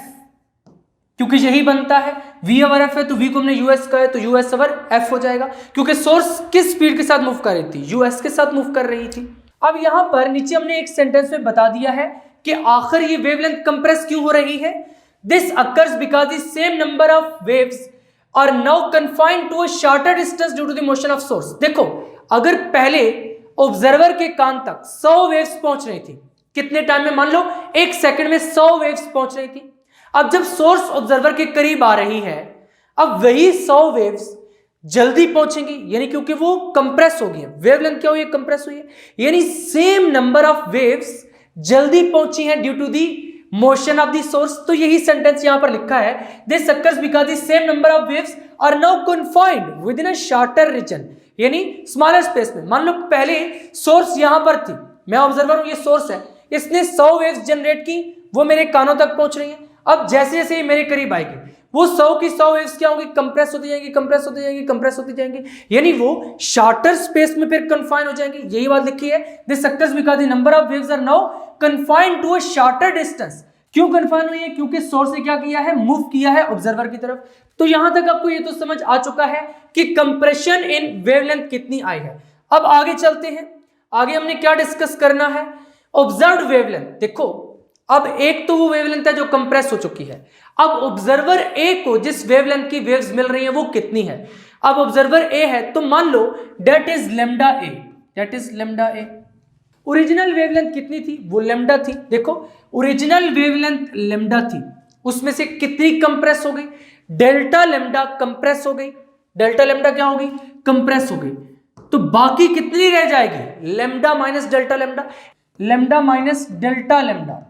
क्योंकि यही बनता है, v ओवर एफ है तो v को हमने यूएस का है तो यूएस ओवर एफ हो जाएगा, क्योंकि सोर्स किस स्पीड के साथ मूव कर रही थी, यूएस के साथ मूव कर रही थी। अब यहां पर नीचे हमने एक सेंटेंस में बता दिया है कि आखिर ये वेवलेंथ कंप्रेस क्यों हो रही है। This occurs because the same number of waves are now confined to a shorter distance due to the motion of source. देखो, अगर पहले ऑब्जर्वर के कान तक 100 वेव्स पहुंच रही थी, कितने टाइम में, मान लो 1 सेकंड में 100 वेव्स पहुंच रही थी। अब जब सोर्स ऑब्जर्वर के करीब आ रही है, अब वही 100 वेव्स जल्दी पहुंचेंगी, यानी क्योंकि वो कंप्रेस हो गई है, वेवलेंथ क्या हुई है, कंप्रेस हुई है, यानी सेम नंबर ऑफ वेव्स जल्दी पहुंची हैं due to the motion of the source. तो यही सेंटेंस यहां पर लिखा है, this occurs because the same number of waves are now confined within a shorter region, यानी स्मॉलर स्पेस में। मान लो पहले सोर्स यहां पर थी, मैं ऑब्जर्वर हूं, ये सोर्स है, इसने 100 वेव्स जनरेट की, वो मेरे कानों तक पहुंच रही है। अब जैसे जैसे मेरे करीब आएगी, वो 100 की 100 वेव्स क्या होंगी, कंप्रेस होती जाएंगी, कंप्रेस होती जाएंगी, कंप्रेस होती जाएंगी, यानी वो शॉर्टर स्पेस में फिर कन्फाइन हो जाएंगी। यही बात लिखी है, this occurs because the number of waves are now confined to a shorter distance. क्यों कन्फाइन हुई है, क्योंकि सोर्स ने क्या किया है, मूव किया है ऑब्जर्वर की तरफ। तो यहां तक आपको ये तो समझ आ चुका है कि कंप्रेशन इन वेवलेंथ कितनी आई है। अब आगे चलते हैं, आगे हमने क्या डिस्कस करना है, ऑब्जर्व्ड वेवलेंथ। देखो, अब एक तो वो वेवलेंथ है जो कंप्रेस हो चुकी है, अब ऑब्जर्वर ए को जिस वेवलेंथ की वेव्स मिल रही है वो कितनी है। अब ऑब्जर्वर ए है तो मान लो that is lambda A, that is lambda A. Original wavelength कितनी थी, वो लेमडा थी। देखो, ओरिजिनल वेवलेंथ लेमडा थी, उसमें से कितनी कंप्रेस हो गई, डेल्टा लेमडा कंप्रेस हो गई, डेल्टा लेमडा क्या हो गई, कंप्रेस हो गई। तो बाकी कितनी रह जाएगी, lambda minus delta lambda, lambda minus delta lambda.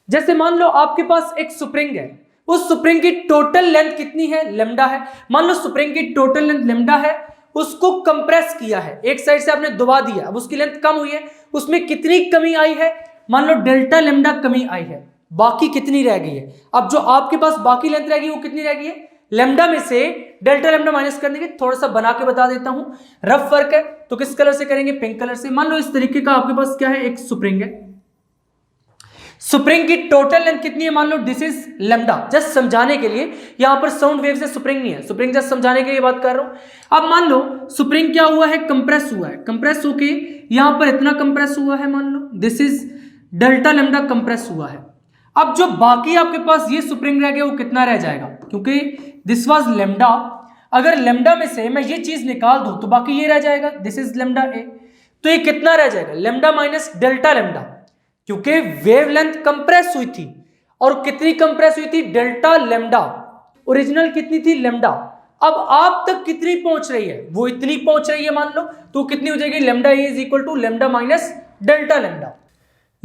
जैसे मान लो आपके पास एक स्प्रिंग है, उस स्प्रिंग की टोटल लेंथ कितनी है, लेमडा है। मान लो स्प्रिंग की टोटल लेंथ लेमडा है, उसको कंप्रेस किया है, एक साइड से आपने दबा दिया, अब उसकी लेंथ कम हुई है, उसमें कितनी कमी आई है, मान लो डेल्टा लेमडा कमी आई है, बाकी कितनी रह गई है। अब जो आपके पास बाकी लेंथ रह गई वो कितनी रह गई है, लेमडा में से डेल्टा लेमडा माइनस करने के, थोड़ा सा बना के बता देता हूं, रफ वर्क है तो किस कलर से करेंगे, पिंक कलर से। मान लो इस तरीके का आपके पास क्या है, एक स्प्रिंग है, स्प्रिंग की टोटल लेंथ कितनी है, मान लो दिस इज लेमडा। जस्ट समझाने के लिए, यहां पर साउंड वेव से स्प्रिंग नहीं है, स्प्रिंग जस्ट समझाने के लिए बात कर रहा हूं। अब मान लो स्प्रिंग क्या हुआ है, कंप्रेस हुआ है, कंप्रेस होके यहां पर इतना कंप्रेस हुआ है, मान लो this is delta lambda compress हुआ है। अब जो बाकी आपके पास ये स्प्रिंग रह गया वो कितना रह जाएगा, क्योंकि दिस वाज लेमडा, अगर लेमडा में से मैं ये चीज निकाल दूं तो बाकी ये रह जाएगा, दिस इज लेमडा ए। तो ये कितना रह जाएगा, लेमडा माइनस डेल्टा लेमडा, क्योंकि वेवलेंथ कंप्रेस हुई थी, और कितनी कंप्रेस हुई थी, डेल्टा लेमडा। ओरिजिनल कितनी थी, लेमडा, अब आप तक कितनी पहुंच रही है, वो इतनी पहुंच रही है मान लो, तो कितनी हो जाएगी, lambda A is equal to lambda minus delta lambda.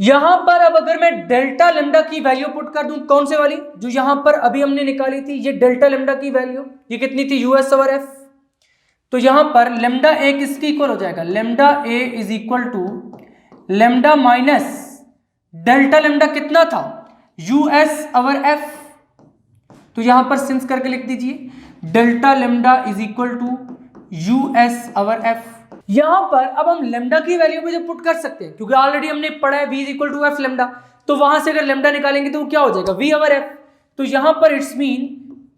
यहां पर अब अगर मैं डेल्टा लेमडा की वैल्यू पुट कर दूं, कौन से वाली, जो यहां पर अभी हमने निकाली थी, ये डेल्टा लेमडा की वैल्यू, ये कितनी थी, यूएस ओवर एफ। तो यहां पर लेमडा ए किसके इक्वल हो जाएगा, lambda A is equal to lambda minus delta lambda कितना था, यूएस ओवर एफ। तो यहां पर सिंस करके लिख दीजिए, delta lambda is equal to US over F. यहां पर अब हम लेमडा की वैल्यू भी जो पुट कर सकते हैं, क्योंकि ऑलरेडी हमने पढ़ा है v is equal to F lambda, तो वहां से अगर लेमडा निकालेंगे तो वो क्या हो जाएगा, v ओवर एफ। तो यहां पर इट्स मीन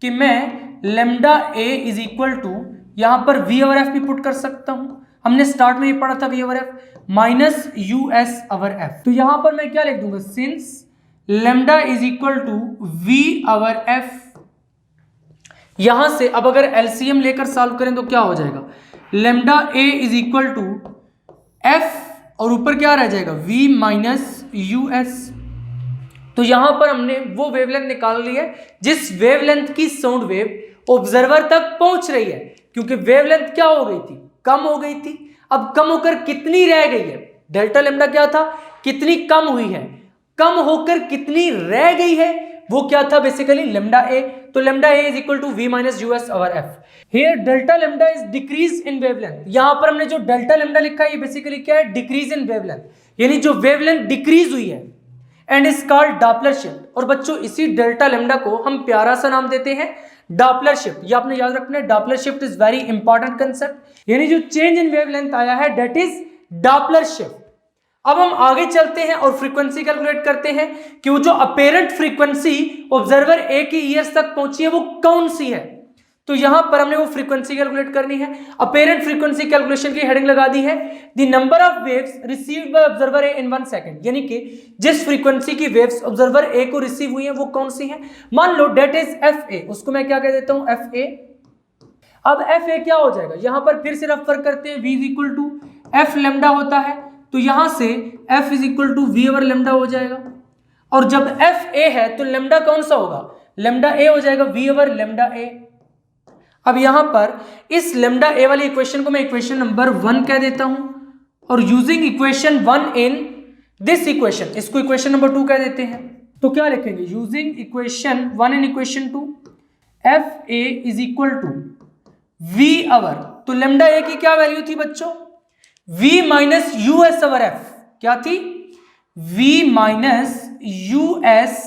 कि मैं lambda A is equal to यहां पर v ओवर एफ भी पुट कर सकता हूं, हमने स्टार्ट में ही पढ़ा था v over F minus US over F. तो यहां पर मैं क्या लिख दूंगा, since lambda is equal to v over F. यहां से अब अगर एलसीएम लेकर सॉल्व करें तो क्या हो जाएगा, lambda A is equal to F और ऊपर क्या रह जाएगा, v माइनस यूएस। तो यहां पर हमने वो वेवलेंथ निकाल ली है जिस वेवलेंथ की साउंड वेव ऑब्जर्वर तक पहुंच रही है, क्योंकि वेवलेंथ क्या हो गई थी, कम हो गई थी। अब कम होकर कितनी रह गई है, डेल्टा लेमडा क्या था, कितनी कम हुई है, कम होकर कितनी रह गई है, वो क्या था बेसिकली लेमडा ए। तो lambda A is equal to V minus US over F. Here delta lambda is decrease in wavelength. यहां पर हमने जो डेल्टा लेमडा लिखा है ये बेसिकली क्या है, डिक्रीज इन वेवलेंथ, यानी जो वेवलेंथ डिक्रीज हुई है and is called Doppler shift. और बच्चों इसी डेल्टा लेमडा को हम प्यारा सा नाम देते हैं डॉपलर शिफ्ट। ये आपने याद रखना है, Doppler shift is very important concept, यानी जो चेंज इन वेवलेंथ आया है दैट इज डॉपलर शिफ्ट। अब हम आगे चलते हैं और फ्रीक्वेंसी कैलकुलेट करते हैं कि वो जो अपेरेंट फ्रीक्वेंसी ऑब्जर्वर ए की ईयर्स तक पहुंची है वो कौन सी है। तो यहां पर हमने वो फ्रीक्वेंसी कैलकुलेट करनी है। अपेरेंट फ्रीक्वेंसी कैलकुलेशन की हेडिंग लगा दी है the number of waves received by observer A in 1 second, यानी कि जिस फ्रीक्वेंसी की वेव्स ऑब्जर्वर ए को रिसीव हुई है वो कौन सी है। मान लो डेट इज एफ ए, उसको मैं क्या कह देता हूं एफ ए। अब एफ ए क्या हो जाएगा, यहां पर फिर से रफ करते हैं, v is equal to F lambda होता है, तो यहां से f is equal to V over lambda हो जाएगा। और जब f a है तो लेमडा कौन सा होगा, लेमडा a हो जाएगा वी ओवर लेमडा a। अब यहां पर इस लेमडा a वाली इक्वेशन को मैं इक्वेशन नंबर 1 कह देता हूं, और using equation 1 in this equation, इसको इक्वेशन नंबर 2 कह देते हैं। तो क्या लिखेंगे, using equation 1 in equation 2 F A is equal to V over, तो लेमडा a की क्या वैल्यू थी बच्चों, v minus U S over F, क्या थी v minus U S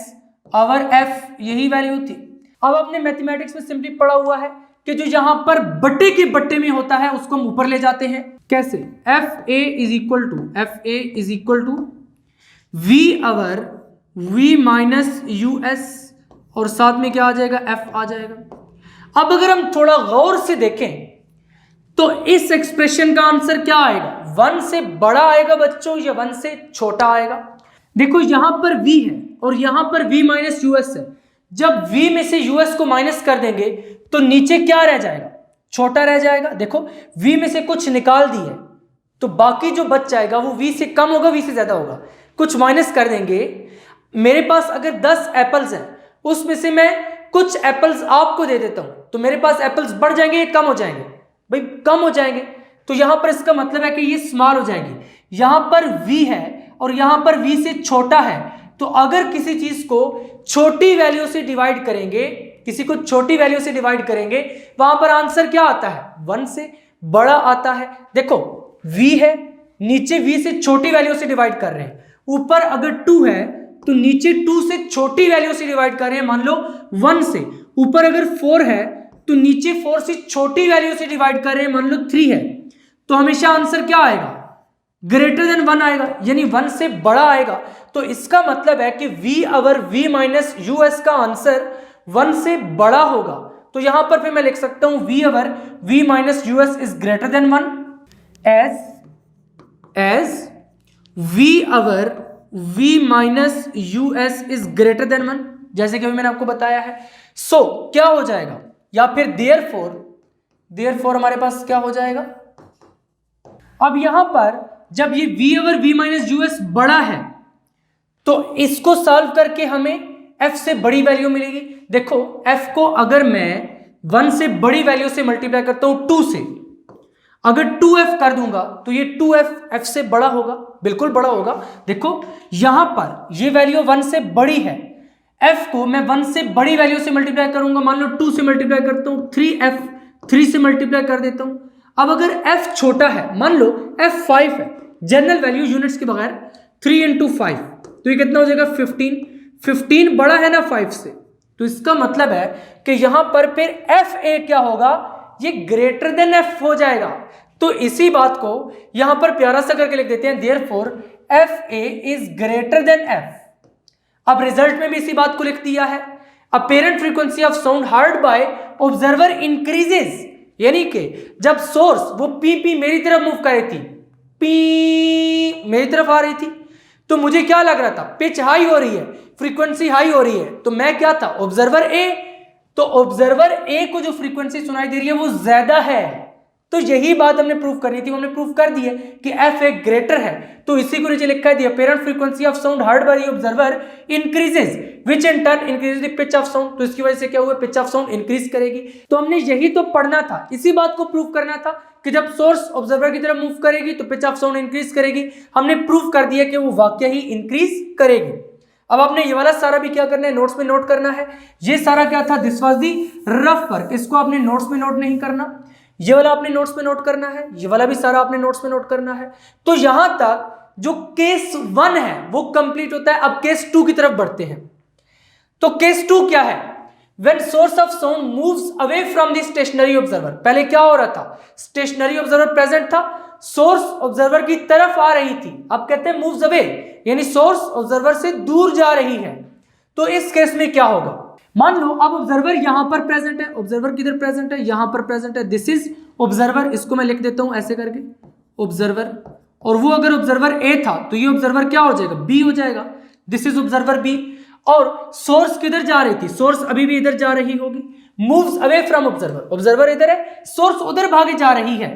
over F, यही वैल्यू थी। अब आपने मैथमेटिक्स में सिंपली पढ़ा हुआ है कि जो यहां पर बट्टे के बट्टे में होता है उसको हम ऊपर ले जाते हैं, कैसे, F A is equal to V over v minus U S, और साथ में क्या आ जाएगा, f आ जाएगा। अब अगर हम थोड़ा गौर से देखें तो इस एक्सप्रेशन का आंसर क्या आएगा, 1 से बड़ा आएगा बच्चों या 1 से छोटा आएगा। देखो यहां पर v है और यहां पर v माइनस यूएस है, जब v में से यूएस को माइनस कर देंगे तो नीचे क्या रह जाएगा, छोटा रह जाएगा। देखो v में से कुछ निकाल दिए तो बाकी जो बच जाएगा वो v से कम होगा, v से ज्यादा होगा, कुछ माइनस कर देंगे। मेरे पास अगर 10 एप्पल्स हैं उसमें से मैं कुछ एप्पल्स आपको दे देता हूं तो मेरे पास एप्पल्स बढ़ जाएंगे या कम हो जाएंगे, भाई कम हो जाएंगे। तो यहां पर इसका मतलब है कि ये स्मॉल हो जाएगी। यहां पर v है और यहां पर v से छोटा है, तो अगर किसी चीज को छोटी वैल्यू से डिवाइड करेंगे, किसी को छोटी वैल्यू से डिवाइड करेंगे, वहां पर आंसर क्या आता है, 1 से बड़ा आता है। देखो v है, नीचे v से छोटी वैल्यू से डिवाइड कर रहे हैं, ऊपर अगर 2 है तो नीचे 2 से छोटी वैल्यू से डिवाइड कर रहे हैं, मान लो 1 से। ऊपर अगर 4 है तो नीचे 4 से छोटी वैल्यू से डिवाइड कर रहे हैं, मान लो 3 है, तो हमेशा आंसर क्या आएगा, ग्रेटर देन 1 आएगा, यानी 1 से बड़ा आएगा। तो इसका मतलब है कि v over v minus U S का आंसर 1 से बड़ा होगा। तो यहां पर फिर मैं लिख सकता हूं v over v minus U S is greater than 1 as v over v minus U S is greater than 1, जैसे कि अभी मैंने आपको बताया है। सो क्या हो जाएगा, या फिर देयरफॉर हमारे पास क्या हो जाएगा। अब यहां पर जब ये v over v minus U S बड़ा है तो इसको सॉल्व करके हमें f से बड़ी वैल्यू मिलेगी। देखो f को अगर मैं 1 से बड़ी वैल्यू से मल्टीप्लाई करता हूं 2 से, अगर 2f कर दूंगा तो ये 2f f से बड़ा होगा, बिल्कुल बड़ा होगा। देखो यहां पर ये वैल्यू 1 से बड़ी है, f को मैं 1 से बड़ी वैल्यू से मल्टीप्लाई करूंगा, मान लो 2 से मल्टीप्लाई करता हूं, 3f 3 से मल्टीप्लाई कर देता हूं। अब अगर f छोटा है, मान लो f 5 है, जनरल वैल्यू यूनिट्स के बगैर 3 इंटू 5, तो ये कितना हो जाएगा 15। 15 बड़ा है ना 5 से, तो इसका मतलब है कि यहां पर फिर एफ ए क्या होगा, ये ग्रेटर देन एफ हो जाएगा। तो इसी बात को यहां पर प्यारा सा करके लिख देते हैं, therefore F A is greater then F. अब रिजल्ट में भी इसी बात को लिख दिया है, apparent frequency of sound heard by observer increases, यानी कि जब सोर्स वो पी मेरी तरफ मूव कर रही थी, पी मेरी तरफ आ रही थी, तो मुझे क्या लग रहा था, पिच हाई हो रही है, फ्रीक्वेंसी हाई हो रही है, तो मैं क्या था, ऑब्जर्वर ए। तो ऑब्जर्वर ए को जो फ्रीक्वेंसी सुनाई दे रही है वो ज्यादा है, तो यही बात हमने प्रूव करनी थी, हमने प्रूव कर दी है कि एफ ए ग्रेटर है। तो इसी को नीचे लिखा है, the apparent frequency of sound heard by the observer increases which in turn increases the pitch of sound. तो इसकी वजह से क्या हुआ, पिच ऑफ साउंड इंक्रीज करेगी। तो हमने यही तो पढ़ना था, इसी बात को प्रूव करना था कि जब सोर्स ऑब्जर्वर की तरफ मूव करेगी तो पिच ऑफ साउंड इंक्रीज करेगी। हमने प्रूव कर दिया कि वो वाकई ही इंक्रीज करेगी। अब आपने ये वाला सारा भी क्या करना है, नोट्स में नोट करना है। ये सारा क्या था, this was the rough work, इसको आपने नोट्स में नोट नहीं करना। ये वाला आपने नोट्स में नोट करना है, ये वाला भी सारा आपने नोट्स में नोट करना है। तो यहां तक जो केस 1 है वो कंप्लीट होता है। अब केस 2 की तरफ बढ़ते हैं। तो केस 2 क्या है, When source of sound moves away from the stationary observer, पहले क्या हो रहा था, स्टेशनरी ऑब्जर्वर प्रेजेंट था, सोर्स ऑब्जर्वर की तरफ आ रही थी। अब कहते हैं मूव्स अवे, यानी सोर्स ऑब्जर्वर से दूर जा रही है। तो इस केस में क्या होगा, मान लो अब ऑब्जर्वर यहां पर प्रेजेंट है, ऑब्जर्वर किधर प्रेजेंट है, यहां पर प्रेजेंट है, दिस इज ऑब्जर्वर, इसको मैं लिख देता हूं ऐसे करके ऑब्जर्वर, और वो अगर ऑब्जर्वर ए था तो ये ऑब्जर्वर क्या हो जाएगा, बी हो जाएगा, दिस इज ऑब्जर्वर बी। और सोर्स किधर जा रही थी, सोर्स अभी भी इधर जा रही होगी, moves away from observer, observer इधर है, सोर्स उधर भागे जा रही है।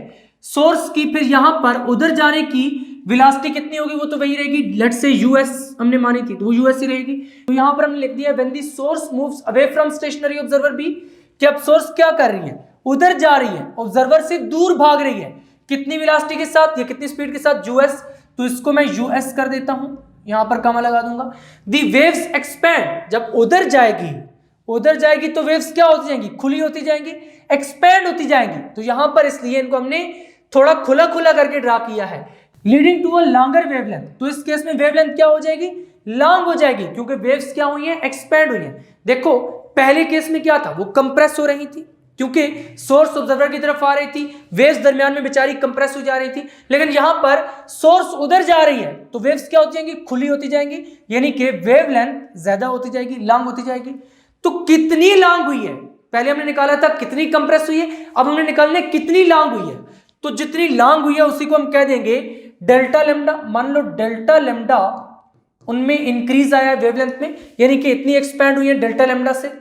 सोर्स की फिर यहां पर उधर जाने की वेलोसिटी कितनी होगी, वो तो वही रहेगी, लेट्स से यूएस हमने मानी थी तो वो यूएस ही रहेगी। तो यहां पर हमने लिख दिया when the source moves away from stationary observer B, कि अब सोर्स क्या कर रही है, उधर जा रही है, ऑब्जर्वर से दूर भाग रही है, कितनी वेलोसिटी के साथ, या कितनी स्पीड के साथ, यूएस। तो इसको मैं यूएस कर देता हूं, यहां पर कमा लगा दूंगा। दी वेव्स एक्सपैंड, जब उधर जाएगी तो वेव्स क्या होती जाएंगी, खुली होती जाएंगी, एक्सपैंड होती जाएंगी। तो यहां पर इसलिए इनको हमने थोड़ा खुला खुला करके ड्रा किया है, leading to a longer wavelength. तो इस केस में वेवलेंथ क्या हो जाएगी, लॉन्ग हो जाएगी, क्योंकि वेव्स क्या हुई है, एक्सपैंड हुई है। देखो पहले केस में क्या था, वो कंप्रेस हो रही थी, क्योंकि सोर्स ऑब्जर्वर की तरफ आ रही थी, वेव्स दरमियान में बेचारी कंप्रेस हो जा रही थी। लेकिन यहां पर सोर्स उधर जा रही है तो वेव्स क्या होती जाएंगी, खुली होती जाएंगी, यानी कि वेवलेंथ ज्यादा होती जाएगी, लॉन्ग होती जाएगी। तो कितनी लॉन्ग हुई है, पहले हमने निकाला था कितनी कंप्रेस हुई है, अब हमने निकालना है कितनी लॉन्ग हुई है। तो जितनी लॉन्ग हुई है उसी को हम कह देंगे डेल्टा लेमडा। मान लो डेल्टा लेमडा उनमें इंक्रीज आया वेवलेंथ में, यानी कि इतनी एक्सपैंड हुई है डेल्टा लेमडा से।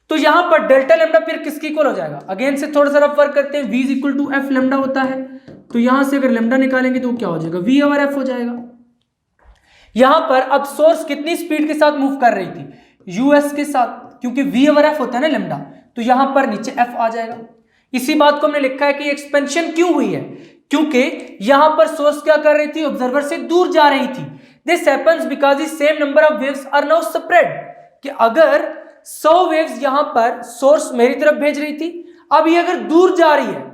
तो यहां पर डेल्टा लेमडा फिर किसके इक्वल हो जाएगा, अगेन से थोड़ा सा रफ वर्क करते हैं, v is equal to F lambda होता है। तो यहां से अगर लेमडा निकालेंगे तो क्या हो जाएगा, v ओवर एफ हो जाएगा। यहां पर अब सोर्स कितनी स्पीड के साथ मूव कर रही थी, यूएस के साथ, क्योंकि v ओवर एफ होता है ना लेमडा, तो यहां पर नीचे f आ जाएगा। इसी बात को हमने लिखा है कि एक्सपेंशन क्यों हुई है, क्योंकि यहां पर सोर्स क्या कर रही थी, ऑब्जर्वर से दूर जा रही थी। This happens because the same number of waves are now spread, कि अगर 100 वेव्स यहां पर सोर्स मेरी तरफ भेज रही थी, अब ये अगर दूर जा रही है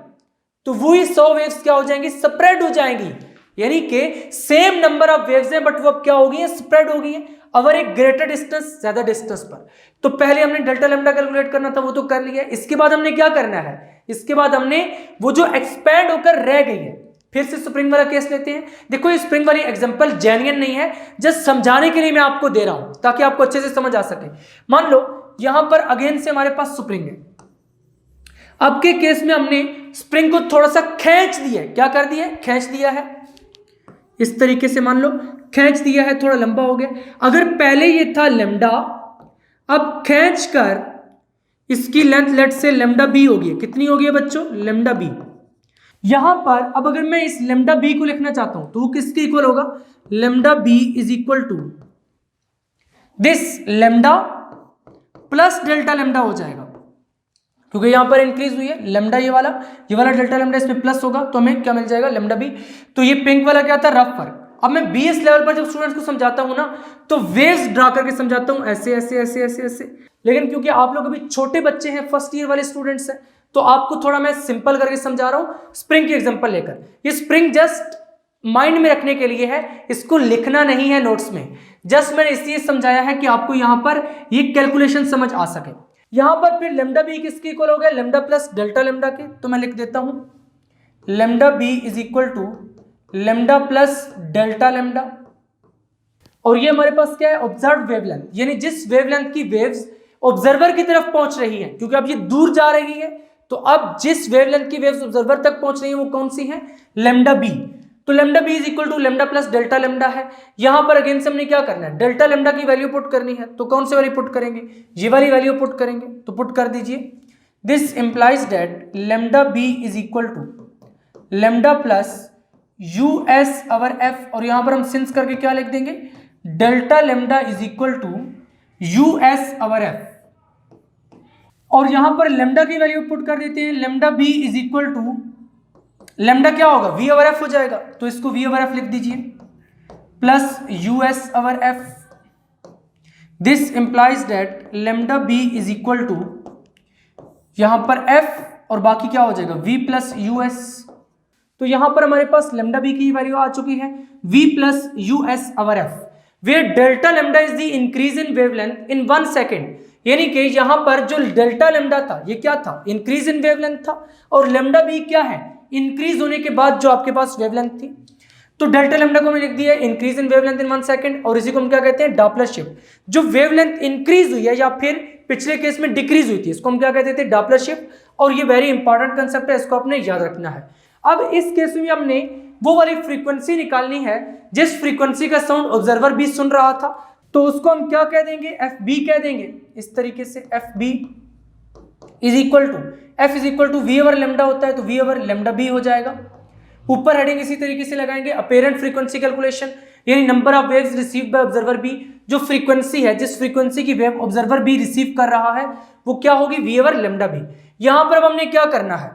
तो वही 100 वेव्स क्या हो जाएंगी, स्प्रेड हो जाएंगी, यानी कि सेम नंबर ऑफ वेव्स हैं बट वो अब क्या हो गई है, स्प्रेड हो गई है, अवर एक ग्रेटर डिस्टेंस, ज्यादा डिस्टेंस पर। तो पहले हमने डेल्टा लैम्डा कैलकुलेट करना था, वो तो कर लिया। इसके बाद हमने क्या करना है, इसके बाद हमने वो जो एक्सपैंड होकर रह गई है, फिर से स्प्रिंग वाला केस लेते हैं। देखो ये स्प्रिंग वाली एग्जांपल जेन्युइन नहीं है, जस्ट समझाने के लिए मैं आपको दे रहा हूं ताकि आपको अच्छे से समझ आ सके। मान लो यहां पर अगेन से हमारे पास स्प्रिंग है, अब के केस में हमने स्प्रिंग को थोड़ा सा खींच दिया है, क्या कर दिया है, खींच दिया है, इस तरीके से मान लो खींच दिया है, थोड़ा लंबा हो गया। अगर पहले ये था लेमडा, अब खींच कर इसकी लेंथ लेट से लेमडा बी हो गई, कितनी हो गई है बच्चों, लेमडा बी। यहां पर अब अगर मैं इस लेमडा बी को लिखना चाहता हूं तो वो किसके इक्वल होगा, lambda B is equal to this lambda plus delta lambda हो जाएगा, क्योंकि यहां पर इंक्रीज हुई है लेमडा, ये वाला डेल्टा लेमडा इसमें प्लस होगा तो हमें क्या मिल जाएगा, लेमडा बी। तो ये पिंक वाला क्या था, रफ वर्क। अब मैं बीएस लेवल पर जब स्टूडेंट्स को समझाता हूं ना तो वेव्स ड्रा करके समझाता हूं, ऐसे ऐसे ऐसे ऐसे ऐसे। लेकिन क्योंकि आप लोग अभी छोटे बच्चे हैं, फर्स्ट ईयर वाले स्टूडेंट्स हैं, तो आपको थोड़ा मैं सिंपल करके समझा रहा हूं स्प्रिंग की एग्जांपल लेकर। ये स्प्रिंग जस्ट माइंड में रखने के लिए है, इसको लिखना नहीं है नोट्स में, जस्ट मैंने इसलिए समझाया है कि आपको यहां पर ये कैलकुलेशन समझ आ सके। यहां पर फिर लेमडा बी किसके इक्वल हो गया, लेमडा प्लस डेल्टा लेमडा के, तो मैं लिख देता हूं lambda B is equal to lambda plus delta lambda. और ये हमारे पास क्या है, ऑब्जर्व्ड वेवलेंथ, यानी जिस वेवलेंथ की वेव्स ऑब्जर्वर की तरफ पहुंच रही है, क्योंकि अब ये दूर जा रही है तो अब जिस वेवलेंथ की वेव्स ऑब्जर्वर तक पहुंच रही है वो कौन सी है, लेमडा बी। तो lambda B is equal to lambda plus delta lambda है। यहां पर अगेन से हमने क्या करना है, डेल्टा लेमडा की वैल्यू पुट करनी है, तो कौन सी वाली पुट करेंगे, ये वाली वैल्यू पुट करेंगे, तो पुट कर दीजिए। This implies that lambda B is equal to lambda plus U S over F, और यहां पर हम सिंस करके क्या लिख देंगे, delta lambda is equal to U S over F. और यहां पर लेमडा की वैल्यू पुट कर देते हैं, lambda B is equal to lambda क्या होगा, वी ओवर एफ हो जाएगा, तो इसको वी ओवर एफ लिख दीजिए, plus U S over F. This implies that lambda B is equal to, यहां पर एफ और बाकी क्या हो जाएगा v प्लस यू एस। तो यहां पर हमारे पास लेमडा बी की वैल्यू आ चुकी है v plus U S over F, where delta lambda is the increase in wavelength in 1 second. यानी कि यहां पर जो डेल्टा लेमडा था ये क्या था, इंक्रीज इन वेवलेंथ था, और लेमडा बी क्या है, इंक्रीज होने के बाद जो आपके पास वेवलेंथ थी। तो डेल्टा लेमडा को मैंने लिख दिया increase in wavelength in 1 second, और इसी को हम क्या कहते हैं, डॉपलर शिफ्ट। जो वेवलेंथ इंक्रीज हुई है या फिर पिछले केस में डिक्रीज हुई थी, इसको हम क्या कहते थे, डॉपलर शिफ्ट। और ये वेरी इंपॉर्टेंट कंसेप्ट है, इसको आपने याद रखना है। अब इस केस में हमने वो वाली फ्रीक्वेंसी निकालनी है जिस फ्रीक्वेंसी का साउंड ऑब्जर्वर भी सुन रहा था, तो उसको हम क्या कह देंगे, एफ बी कह देंगे। इस तरीके से F B is equal to, F is equal to V over lambda होता है तो वी ओवर लेमडा बी हो जाएगा। ऊपर हेडिंग इसी तरीके से लगाएंगे, अपेरेंट फ्रीक्वेंसी कैलकुलेशन, यानी number of waves received by observer B. जो फ्रीक्वेंसी है, जिस फ्रीक्वेंसी की वेव ऑब्जर्वर बी रिसीव कर रहा है वो क्या होगी, वी ओवर लेमडा बी। यहां पर अब हमने क्या करना है,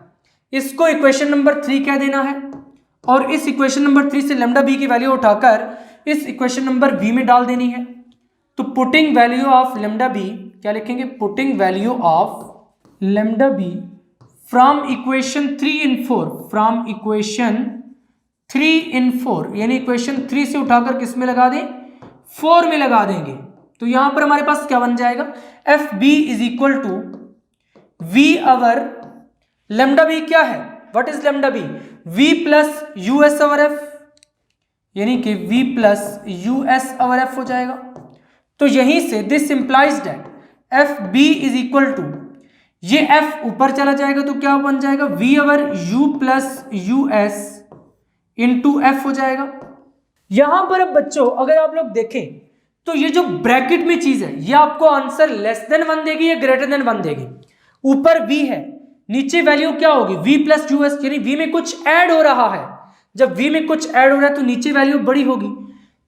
इसको इक्वेशन नंबर 3 कह देना है, और इस इक्वेशन नंबर 3 से लेमडा बी की वैल्यू उठाकर इस इक्वेशन नंबर बी में डाल देनी है। तो putting value of lambda B क्या लिखेंगे, putting value of lambda B from equation 3 in 4, from equation 3 in 4, यानी इक्वेशन 3 से उठाकर किस में लगा दें, 4 में लगा देंगे। तो यहां पर हमारे पास क्या बन जाएगा, F B is equal to V over lambda B क्या है, what is lambda B, V plus U S over F, यानी कि v plus U S over F हो जाएगा। तो यहीं से this implies that F B is equal to, ये f ऊपर चला जाएगा तो क्या बन जाएगा, v अवर u plus U S into F हो जाएगा। यहां पर अब बच्चों अगर आप लोग देखें तो ये जो ब्रैकेट में चीज है ये आपको आंसर लेस देन 1 देगी या ग्रेटर देन 1 देगी। ऊपर v है, नीचे वैल्यू क्या होगी, v प्लस यू एस, यानी v में कुछ ऐड हो रहा है। जब v में कुछ ऐड हो रहा है तो नीचे वैल्यू बड़ी होगी।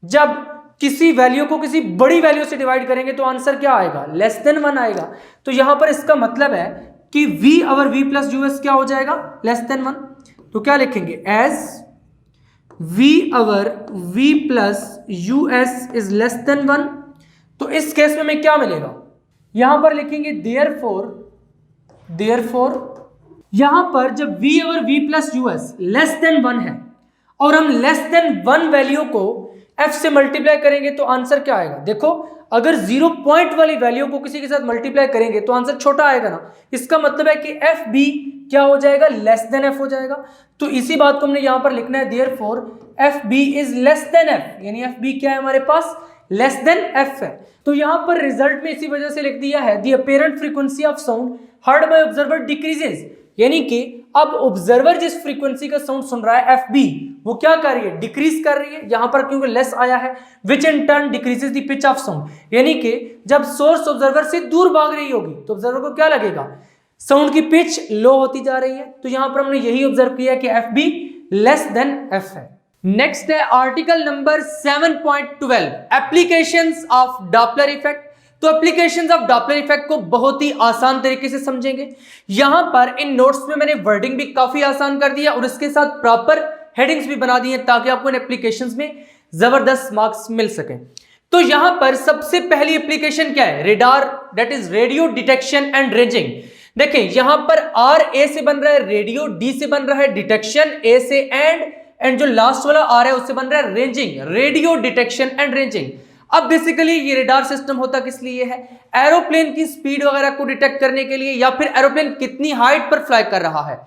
जब किसी वैल्यू को किसी बड़ी वैल्यू से डिवाइड करेंगे तो आंसर क्या आएगा, लेस देन 1 आएगा। तो यहां पर इसका मतलब है कि v over v plus U S क्या हो जाएगा, लेस देन 1। तो क्या लिखेंगे, as v over v plus U S is less than 1। तो इस केस में हमें क्या मिलेगा, यहां पर लिखेंगे देयरफॉर यहां पर जब v over v plus U S less than 1 है और हम लेस देन 1 वैल्यू को f से मल्टीप्लाई करेंगे तो आंसर क्या आएगा। देखो अगर 0 पॉइंट वाली वैल्यू को किसी के साथ मल्टीप्लाई करेंगे तो आंसर छोटा आएगा ना, इसका मतलब है कि एफ बी क्या हो जाएगा, लेस देन एफ हो जाएगा। तो इसी बात को हमने यहां पर लिखना है, therefore F B is less than F, यानी एफ बी क्या है हमारे पास, लेस देन एफ है। तो यहां पर रिजल्ट में इसी वजह से लिख दिया है, the apparent frequency of sound heard by observer decreases, यानी कि अब ऑब्जर्वर जिस फ्रीक्वेंसी का साउंड सुन रहा है एफ बी वो क्या कर रही है, डिक्रीज कर रही है। यहां पर क्योंकि लेस आया है, which in turn decreases the pitch of sound, यानी कि जब सोर्स ऑब्जर्वर से दूर भाग रही होगी तो ऑब्जर्वर को क्या लगेगा, साउंड की पिच लो होती जा रही है। तो यहां पर हमने यही ऑब्जर्व किया कि F be less than F है। नेक्स्ट है article number 7.12 applications of Doppler effect. तो एप्लीकेशंस ऑफ डॉपलर इफेक्ट को बहुत ही आसान तरीके से समझेंगे। यहां पर इन नोट्स में मैंने वर्डिंग भी काफी आसान कर दिया और इसके साथ प्रॉपर हेडिंग्स भी बना दी हैं ताकि आपको इन एप्लीकेशंस में जबरदस्त मार्क्स मिल सके। तो यहां पर सबसे पहली एप्लीकेशन क्या है, radar, that is radio detection and ranging. देखें यहां पर आर ए से बन रहा है रेडियो, डी से बन रहा है डिटेक्शन, ए से एंड जो लास्ट वाला आर है उससे बन रहा है ranging, radio detection and ranging. अब बेसिकली ये रेडार सिस्टम होता किस लिए है, एरोप्लेन की स्पीड वगैरह को डिटेक्ट करने के लिए या फिर एरोप्लेन कितनी हाइट पर फ्लाई कर रहा है।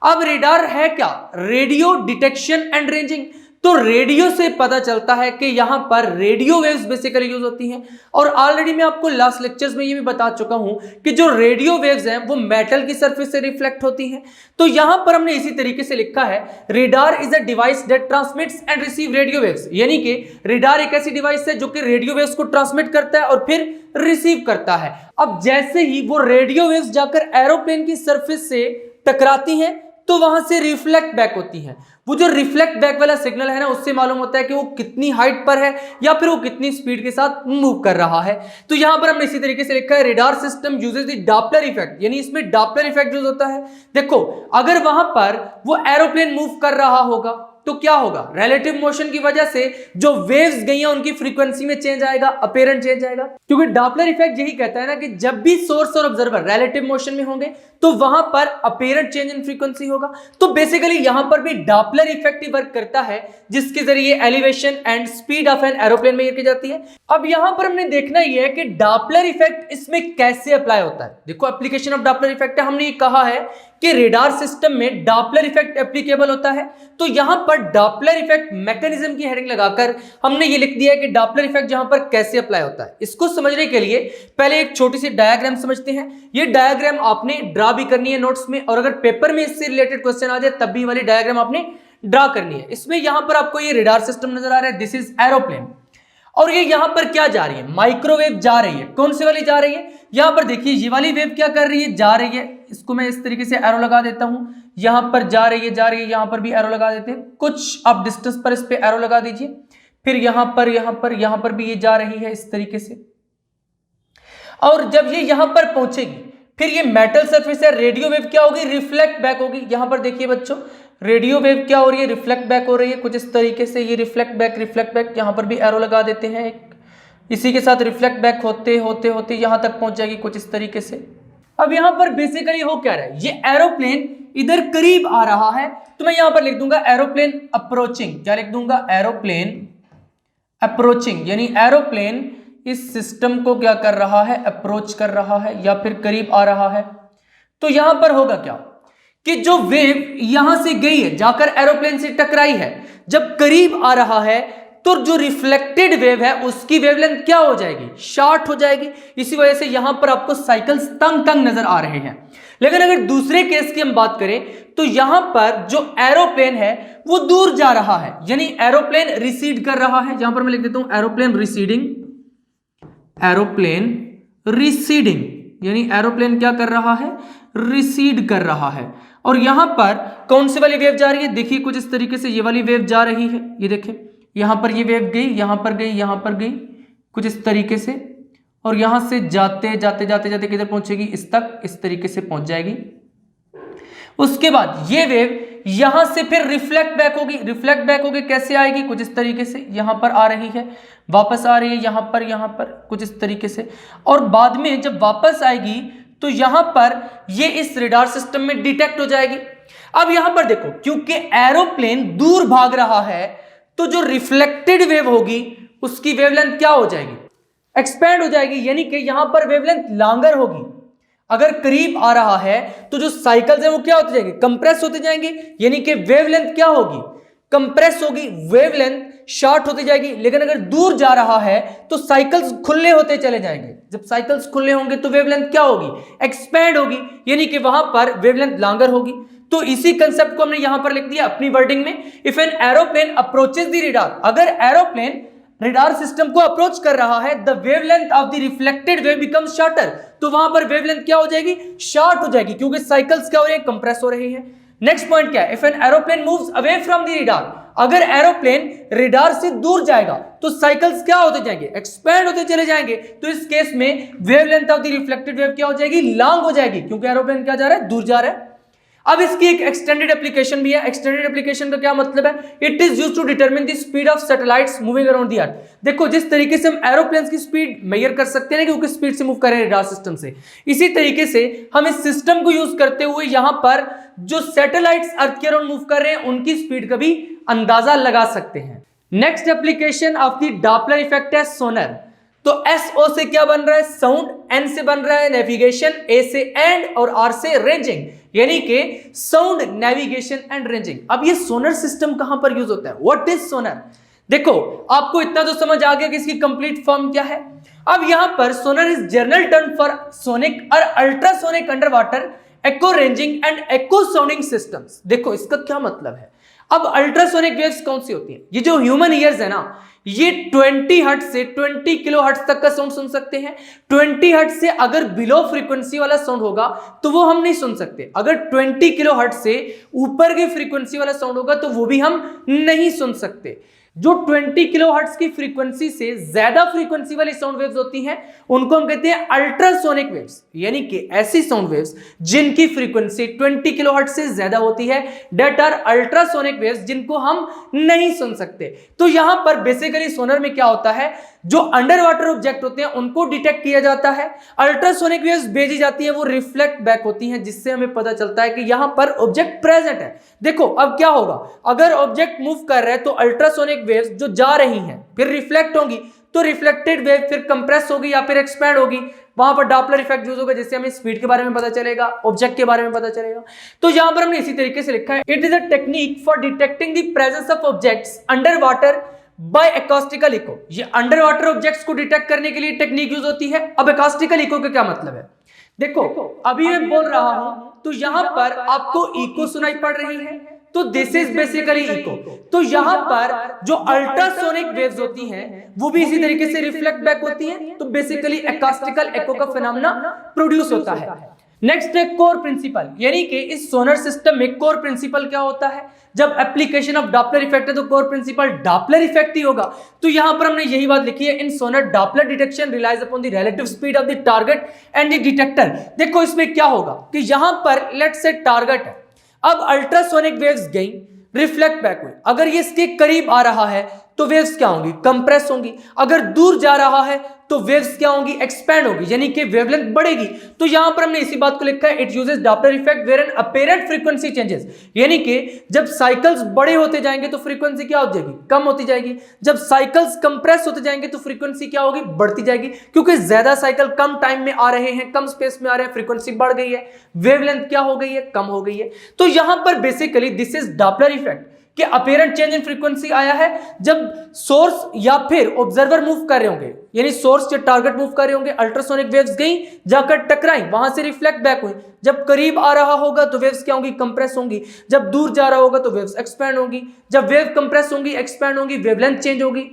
अब रेडार है क्या, रेडियो डिटेक्शन एंड रेंजिंग। तो रेडियो से पता चलता है कि यहां पर रेडियो वेव्स बेसिकली यूज होती हैं। और ऑलरेडी मैं आपको लास्ट लेक्चर्स में ये भी बता चुका हूं कि जो रेडियो वेव्स हैं वो मेटल की सरफेस से रिफ्लेक्ट होती हैं। तो यहां पर हमने इसी तरीके से लिखा है, radar is a device that transmits and receive radio waves, यानी कि रेडार एक ऐसी डिवाइस है जो कि रेडियो वेव्स को ट्रांसमिट करता है और फिर रिसीव करता है। अब जैसे ही वो रेडियो वेव्स जाकर एरोप्लेन की सरफेस से टकराती हैं तो वहां से रिफ्लेक्ट बैक होती हैं। वो जो रिफ्लेक्ट बैक वाला सिग्नल है ना, उससे मालूम होता है कि वो कितनी हाइट पर है या फिर वो कितनी स्पीड के साथ मूव कर रहा है। तो यहां पर हमने इसी तरीके से लिखा है, radar system uses the Doppler effect, यानी इसमें डॉपलर इफेक्ट यूज होता है। देखो अगर वहां पर वो एरोप्लेन मूव कर रहा होगा तो क्या होगा, रिलेटिव मोशन की वजह से जो वेव्स गई हैं उनकी फ्रीक्वेंसी में चेंज आएगा, अपीयरेंस चेंज आएगा। क्योंकि डॉपलर इफेक्ट यही कहता है ना कि जब भी सोर्स और ऑब्जर्वर रिलेटिव मोशन में होंगे तो वहां पर अपीयरेंट चेंज इन फ्रीक्वेंसी होगा। तो बेसिकली यहां पर भी डॉपलर इफेक्ट ही वर्क करता है, जिसके जरिए elevation and speed of an aeroplane measure की जाती है। अब यहां पर हमने देखना ही है कि डॉपलर इफेक्ट इसमें कैसे अप्लाई होता है। देखो एप्लीकेशन ऑफ डॉपलर इफेक्ट है, हमने ये कहा है कि रेडार सिस्टम में डॉपलर इफेक्ट एप्लीकेबल होता है। तो यहां पर डॉपलर इफेक्ट मैकेनिज्म की हेडिंग लगाकर हमने ये लिख दिया है कि डॉपलर इफेक्ट यहां पर कैसे अप्लाई होता है। इसको समझने के लिए पहले एक छोटी सी डायग्राम समझते हैं। ये डायग्राम आपने ड्रा भी करनी है नोट्स में, और अगर पेपर में इससे रिलेटेड क्वेश्चन आ जाए तब भी वाली डायग्राम आपने ड्रा करनी है। इसमें यहां पर आपको ये रेडार सिस्टम नजर आ रहा है, दिस इज एरोप्लेन, और ये यहां पर क्या जा रही है, माइक्रोवेव जा रही है। कौन सी वाली जा रही है, यहां पर देखिए ये वाली वेव क्या कर रही है, जा रही है। इसको मैं इस तरीके से एरो लगा देता हूं, यहां पर जा रही है, जा रही है, यहां पर भी एरो लगा देते हैं। कुछ आप डिस्टेंस पर इस पे एरो लगा दीजिए, फिर यहां पर भी ये जा रही है इस तरीके से। और जब ये यहां पर पहुंचेगी फिर ये मेटल सरफेस है, रेडियो वेव क्या होगी, रिफ्लेक्ट बैक होगी। यहां पर देखिए बच्चों, रेडियो वेव क्या हो रही है, रिफ्लेक्ट बैक हो रही है कुछ इस तरीके से। ये रिफ्लेक्ट बैक, यहां पर भी एरो लगा देते हैं। इसी के साथ रिफ्लेक्ट बैक होते होते यहां तक पहुंच जाएगी कुछ इस तरीके से। अब यहां पर बेसिकली हो क्या रहा है, ये एरोप्लेन इधर करीब आ रहा है, तो मैं यहां पर लिख दूंगा एरोप्लेन अप्रोचिंग। क्या लिख दूंगा, एरोप्लेन अप्रोचिंग, यानी एरोप्लेन इस सिस्टम को क्या कर रहा है, अप्रोच कर रहा है या फिर करीब आ रहा है। तो यहां पर होगा क्या कि जो वेव यहां से गई है जाकर एरोप्लेन से टकराई है, जब करीब आ रहा है तो जो रिफ्लेक्टेड वेव है उसकी वेवलेंथ क्या हो जाएगी, शॉर्ट हो जाएगी। इसी वजह से यहां पर आपको साइकिल्स तंग नजर आ रहे हैं। लेकिन अगर दूसरे केस की हम बात करें तो यहां पर जो एरोप्लेन है वो दूर जा रहा है, यानी एरोप्लेन रिसीड कर रहा है। यहां पर मैं लिख देता हूं एरोप्लेन रिसीडिंग, यानी एरोप्लेन क्या कर रहा है, रिसीड कर रहा है। और यहां पर कौन सी वाली वेव जा रही है, देखिए कुछ इस तरीके से ये वाली वेव जा रही है। ये देखिए यहां पर ये वेव गई, यहां पर गई, यहां पर गई कुछ इस तरीके से, और यहां से जाते जाते किधर पहुंचेगी, इस तक, इस तरीके से पहुंच जाएगी। उसके बाद ये वेव यहां से फिर रिफ्लेक्ट बैक होगी, कैसे आएगी, कुछ इस तरीके से यहां पर आ रही है, वापस आ रही है यहां पर कुछ इस तरीके से, और बाद में जब वापस आएगी तो यहां पर ये इस रेडार सिस्टम में डिटेक्ट हो जाएगी। अब यहां पर देखो, क्योंकि एरोप्लेन दूर भाग रहा है तो जो रिफ्लेक्टेड वेव होगी उसकी वेवलेंथ क्या हो जाएगी, एक्सपेंड हो जाएगी, यानी कि यहां पर वेवलेंथ लॉन्गर होगी। अगर करीब आ रहा है तो जो साइकिल्स है वो क्या होते जाएंगे, कंप्रेस होते जाएंगे, यानी कि वेवलेंथ क्या होगी, कंप्रेस होगी, वेवलेंथ शॉर्ट होती जाएगी। लेकिन अगर दूर जा रहा है तो साइकिल्स खुले होते चले जाएंगे। जब साइकिल्स खुले होंगे तो वेवलेंथ क्या होगी, एक्सपेंड होगी, यानी कि वहां पर वेवलेंथ लॉन्गर होगी। तो इसी कंसेप्ट को हमने यहां पर लिख दिया अपनी वर्डिंग में, if an aeroplane approaches the radar, अगर एरोप्लेन रेडार सिस्टम को अप्रोच कर रहा है, the wavelength of the reflected wave becomes shorter, तो वहां पर वेवलेंथ क्या हो जाएगी, शॉर्ट हो जाएगी, क्योंकि साइकिल्स क्या हो रही है, कंप्रेस हो रही है। नेक्स्ट पॉइंट क्या है, if an aeroplane moves away from the radar, अगर एरोप्लेन रेडार से दूर जाएगा तो साइकिल्स क्या होते जाएंगे, एक्सपेंड होते चले जाएंगे। तो इस केस में wavelength of the reflected wave क्या हो जाएगी, लॉन्ग हो जाएगी, क्योंकि एरोप्लेन क्या जा रहा है, दूर जा रहा है। अब इसकी एक एक्सटेंडेड एप्लीकेशन भी है। एक्सटेंडेड एप्लीकेशन का क्या मतलब है, it is used to determine the speed of satellites moving around the earth. देखो जिस तरीके से हम एरोप्लेन्स की स्पीड मेजर कर सकते हैं क्योंकि स्पीड से मूव कर रहे हैं रेडार सिस्टम से, इसी तरीके से हम इस सिस्टम को यूज करते हुए यहां पर जो सैटेलाइट्स अर्थ के अराउंड मूव कर रहे हैं उनकी स्पीड का भी अंदाजा लगा सकते हैं। Next application of the Doppler effect है सोनर। तो SO से क्या बन रहा है, साउंड, N से बन रहा है नेविगेशन, A से एंड और R से रेंजिंग, यानी कि साउंड, नेविगेशन एंड रेंजिंग। अब ये सोनर सिस्टम कहां पर यूज होता है, व्हाट इज सोनर। देखो आपको इतना तो समझ आ गया कि इसकी कंप्लीट फॉर्म क्या है। अब यहां पर sonar is general term for sonic और ultrasonic under water echo ranging and echo sounding systems. देखो इसका क्या मतलब है। अब अल्ट्रासोनिक वेव्स कौन सी होती हैं, ये जो ह्यूमन ईयर्स है ना, ये 20 हर्ट्ज से 20 किलो हर्ट्ज तक का साउंड सुन सकते हैं। 20 हर्ट्ज से अगर बिलो फ्रीक्वेंसी वाला साउंड होगा तो वो हम नहीं सुन सकते। अगर 20 किलो हर्ट्ज से ऊपर की फ्रीक्वेंसी वाला साउंड होगा तो वो भी हम नहीं सुन सकते। जो 20 किलोहर्ट्ज की फ्रीक्वेंसी से ज्यादा फ्रीक्वेंसी वाली साउंड वेव्स होती हैं उनको हम कहते हैं अल्ट्रासोनिक वेव्स, यानी कि ऐसी साउंड वेव्स जिनकी फ्रीक्वेंसी 20 किलोहर्ट्ज से ज्यादा होती है, दैट आर अल्ट्रासोनिक वेव्स, जिनको हम नहीं सुन सकते। तो यहां पर बेसिकली सोनर में क्या होता है, जो अंडर वाटर ऑब्जेक्ट होते हैं उनको डिटेक्ट किया जाता है, अल्ट्रासोनिक वेव्स भेजी जाती है, वो रिफ्लेक्ट बैक होती हैं, जिससे हमें पता चलता है कि यहां पर ऑब्जेक्ट प्रेजेंट है। देखो अब क्या होगा, अगर ऑब्जेक्ट मूव कर रहा है तो अल्ट्रासोनिक वेव्स जो जा रही हैं फिर रिफ्लेक्ट होंगी, तो रिफ्लेक्टेड वेव फिर कंप्रेस होगी या फिर एक्सपैंड होगी, वहां पर डॉपलर इफेक्ट यूज होगा, जिससे हमें स्पीड के बारे में पता चलेगा, ऑब्जेक्ट के बारे में पता चलेगा। तो यहां पर हमने इसी तरीके से लिखा है, it is a technique for detecting the presence of objects under water by acoustical echo. ये अंडर वाटर ऑब्जेक्ट्स को डिटेक्ट करने के लिए टेक्निक यूज होती है। अब एकॉस्टिकल इको का क्या मतलब है, देखो अभी मैं बोल रहा हूं तो यहां पर आपको इको सुनाई पड़ रही है, तो दिस इज बेसिकली इको। तो यहां पर जो अल्ट्रासोनिक वेव्स होती हैं वो भी इसी तरीके से रिफ्लेक्ट बैक होती हैं, तो बेसिकली एकॉस्टिकल इको का फिनोमेना प्रोड्यूस होता है। नेक्स्ट है कोर प्रिंसिपल, यानी कि इस सोनर सिस्टम में कोर प्रिंसिपल क्या होता है, जब एप्लीकेशन ऑफ डॉपलर इफेक्ट है तो कोर प्रिंसिपल डॉपलर इफेक्ट ही होगा। तो यहां पर हमने यही बात लिखी है, in sonar Doppler detection relies upon the relative speed of the target and the detector. देखो इसमें क्या होगा कि यहां पर लेट्स से टारगेट है, अब अल्ट्रासोनिक वेव्स गई, रिफ्लेक्ट बैक हुई, अगर ये इसके करीब आ रहा है तो वेव्स क्या होंगी, कंप्रेस होंगी, अगर दूर जा रहा है तो वेव्स क्या होंगी, एक्सपैंड होगी, यानी कि वेवलेंथ बढ़ेगी। तो यहां पर हमने इसी बात को लिखा है, it uses Doppler effect where an apparent frequency changes, यानी कि जब साइकिल्स बड़े होते जाएंगे तो फ्रीक्वेंसी क्या हो जाएगी, कम होती जाएगी, जब साइकिल्स कंप्रेस होते जाएंगे तो फ्रीक्वेंसी क्या होगी, बढ़ती जाएगी, क्योंकि ज्यादा साइकिल कम टाइम में आ रहे हैं, कम स्पेस में आ रहे हैं, फ्रीक्वेंसी बढ़ गई है, वेवलेंथ क्या हो गई है, कम हो गई है। तो यहां पर basically this is Doppler effect कि अपीरेंट चेंज इन फ्रीक्वेंसी आया है जब सोर्स या फिर ऑब्जर्वर मूव कर रहे होंगे, यानी सोर्स या टारगेट मूव कर रहे होंगे, अल्ट्रासोनिक वेव्स गई जाकर टकराई, वहां से रिफ्लेक्ट बैक हुई, जब करीब आ रहा होगा तो वेव्स क्या होंगी, कंप्रेस होंगी, जब दूर जा रहा होगा तो वेव्स एक्सपैंड होंगी, जब वेव कंप्रेस होंगी, एक्सपैंड होंगी, वेवलेंथ चेंज होगी,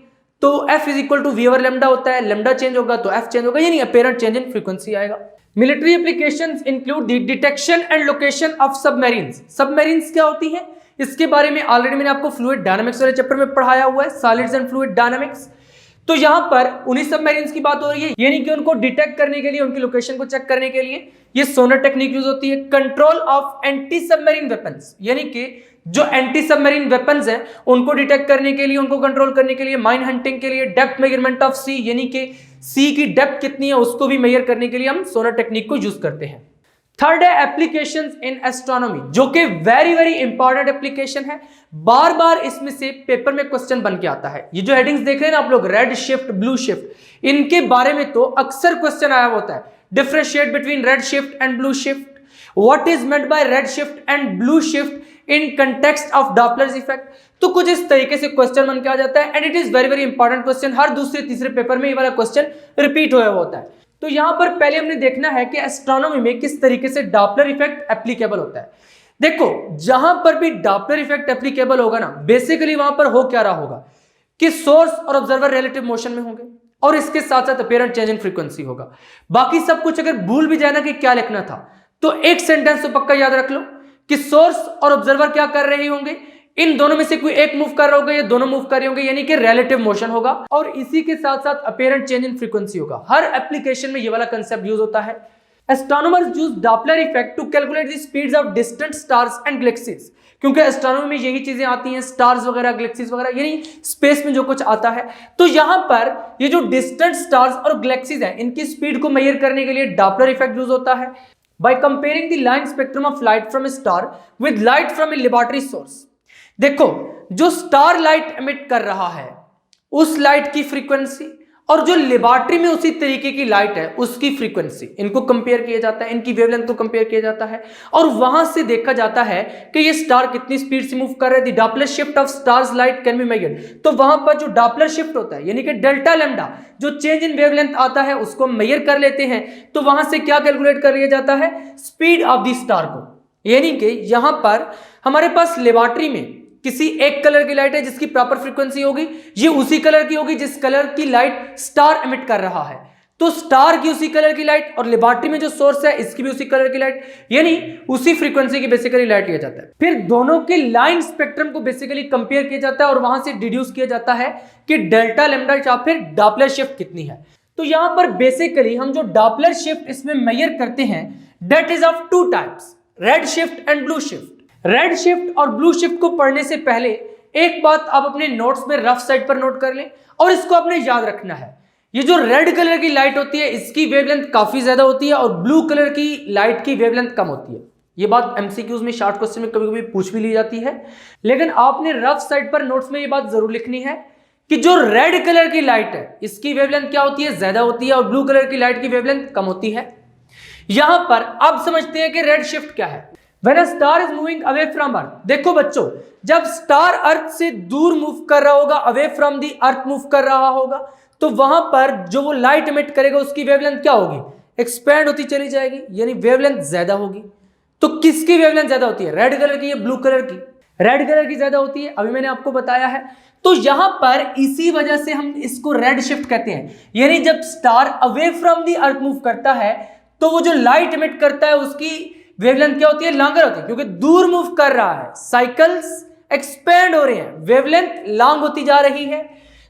तो F is equal to V over lambda होता है, लैम्डा चेंज होगा तो F चेंज होगा, यानी अपीरेंट चेंज इन फ्रीक्वेंसी आएगा। Military applications include the detection and location of submarines. Submarines क्या होती हैं, इसके बारे में ऑलरेडी मैंने आपको फ्लूइड डायनामिक्स वाले चैप्टर में पढ़ाया हुआ है, सॉलिड्स एंड फ्लूइड डायनामिक्स। तो यहां पर उन्हीं सबमरीन्स की बात हो रही है, यानी कि उनको डिटेक्ट करने के लिए, उनकी लोकेशन को चेक करने के लिए ये सोनर टेक्निक यूज होती है। Control of anti submarine weapons, यानी कि जो एंटी सबमरीन वेपन्स हैं उनको डिटेक्ट करने के लिए, उनको कंट्रोल करने के लिए, माइन हंटिंग के लिए, डेप्थ मेजरमेंट ऑफ सी, यानी कि सी की डेप्थ कितनी है उसको भी मेजर करने के लिए हम सोनर टेक्निक को यूज करते हैं। थर्ड है एप्लीकेशंस इन एस्ट्रोनॉमी, जो कि वेरी वेरी इंपॉर्टेंट एप्लीकेशन है, बार बार इसमें से पेपर में क्वेश्चन बन के आता है। ये जो हेडिंग्स देख रहे हैं ना आप लोग, रेड शिफ्ट, ब्लू शिफ्ट, इनके बारे में तो अक्सर क्वेश्चन आया होता है। Differentiate between red shift and blue shift, what is meant by red shift and blue shift in context of Doppler's effect. तो कुछ इस तरीके से क्वेश्चन बन के आ जाता है, and it is very very important question, हर दूसरे तीसरे पेपर में ये वाला क्वेश्चन रिपीट हुआ होता है। तो यहां पर पहले हमने देखना है कि एस्ट्रोनॉमी में किस तरीके से डॉपलर इफेक्ट एप्लीकेबल होता है। देखो जहां पर भी डॉपलर इफेक्ट एप्लीकेबल होगा ना, बेसिकली वहां पर हो क्या रहा होगा कि सोर्स और ऑब्जर्वर रिलेटिव मोशन में होंगे और इसके साथ साथ अपीरेंट चेंज इन फ्रीक्वेंसी होगा। बाकी सब कुछ अगर भूल भी जाए ना कि क्या लिखना था, तो एक सेंटेंस तो पक्का याद रख लो कि सोर्स और ऑब्जर्वर क्या कर रहे होंगे, इन दोनों में से कोई एक मूव कर रहा होगा या दोनों मूव कर रहे होंगे, यानी कि रिलेटिव मोशन होगा, और इसी के साथ साथ अपीरेंट चेंज इन फ्रीक्वेंसी होगा। हर एप्लीकेशन में ये वाला कंसेप्ट यूज होता है। Astronomers use Doppler effect to calculate the speeds of distant stars and galaxies, क्योंकि एस्ट्रोनॉमी में यही चीजें आती हैं, स्टार्स वगैरह, गैलेक्सीज वगैरह, यानी स्पेस में जो कुछ आता है। तो यहां पर ये जो डिस्टेंट स्टार्स और गैलेक्सीज हैं, इनकी स्पीड को मेजर करने के लिए डॉपलर इफेक्ट यूज होता है। By comparing the line spectrum of light from A star with light from a laboratory source. देखो जो स्टार लाइट एमिट कर रहा है उस लाइट की फ्रीक्वेंसी और जो लेबोरेटरी में उसी तरीके की लाइट है उसकी फ्रीक्वेंसी, इनको कंपेयर किया जाता है, इनकी वेवलेंथ को कंपेयर किया जाता है, और वहां से देखा जाता है कि ये स्टार कितनी स्पीड से मूव कर रहे हैं। The Doppler shift of stars light can be measured. तो वहां पर जो डॉपलर शिफ्ट होता है, यानी कि डेल्टा लैम्डा, जो चेंज इन वेवलेंथ आता है उसको मेजर कर लेते हैं। तो वहां से क्या कैलकुलेट कर लिया जाता है, स्पीड ऑफ द स्टार को, यानी कि यहां पर हमारे पास लेबोरेटरी में किसी एक कलर की लाइट है जिसकी प्रॉपर फ्रीक्वेंसी होगी, ये उसी कलर की होगी जिस कलर की लाइट स्टार एमिट कर रहा है। तो स्टार की उसी कलर की लाइट और लेबोरेटरी में जो सोर्स है इसकी भी उसी कलर की लाइट, यानी उसी फ्रीक्वेंसी की बेसिकली लाइट लिया जाता है। फिर दोनों के लाइन स्पेक्ट्रम को बेसिकली कंपेयर किया जाता है और वहां से डिड्यूस किया जाता है कि डेल्टा लैम्डा या फिर डॉपलर शिफ्ट कितनी है। तो यहां पर बेसिकली हम जो डॉपलर शिफ्ट इसमें मेजर करते हैं that is of two types, red shift and blue shift. Red shift और ब्लू शिफ्ट को पढ़ने से पहले एक बात आप अपने नोट्स में रफ साइड पर नोट कर लें और इसको आपने याद रखना है। ये जो रेड कलर की लाइट होती है इसकी वेवलेंथ काफी ज्यादा होती है और ब्लू कलर की लाइट की वेवलेंथ कम होती है। ये बात एमसीक्यूज में शॉर्ट क्वेश्चन में कभी कभी पूछ भी ली जाती है, लेकिन आपने रफ साइड पर नोट्स में ये बात जरूर लिखनी है कि जो रेड कलर की लाइट है इसकी वेवलेंथ क्या होती है, ज्यादा होती है, और ब्लू कलर की लाइट की वेवलेंथ कम होती है। यहां पर अब समझते हैं कि रेड शिफ्ट क्या है। When a star is moving away from Earth, देखो बच्चों, जब स्टार अर्थ से दूर मूव कर रहा होगा, away from the earth move कर रहा होगा, तो वहां पर जो वो लाइट एमिट करेगा उसकी वेवलेंथ क्या होगी, एक्सपैंड होती चली जाएगी, यानी वेवलेंथ ज्यादा होगी। तो किसकी वेवलेंथ ज्यादा होती है, रेड कलर की या ब्लू कलर की? रेड कलर की ज्यादा होती है, अभी मैंने आपको बताया है। तो यहां पर इसी वजह से हम इसको रेड शिफ्ट कहते हैं, यानी जब star away from the earth move करता है तो वो जो लाइट एमिट करता है उसकी वेवलेंथ क्या होती है, लॉन्गर होती है, क्योंकि दूर मूव कर रहा है, साइकिल्स एक्सपेंड हो रहे हैं, वेवलेंथ लॉन्ग होती जा रही है।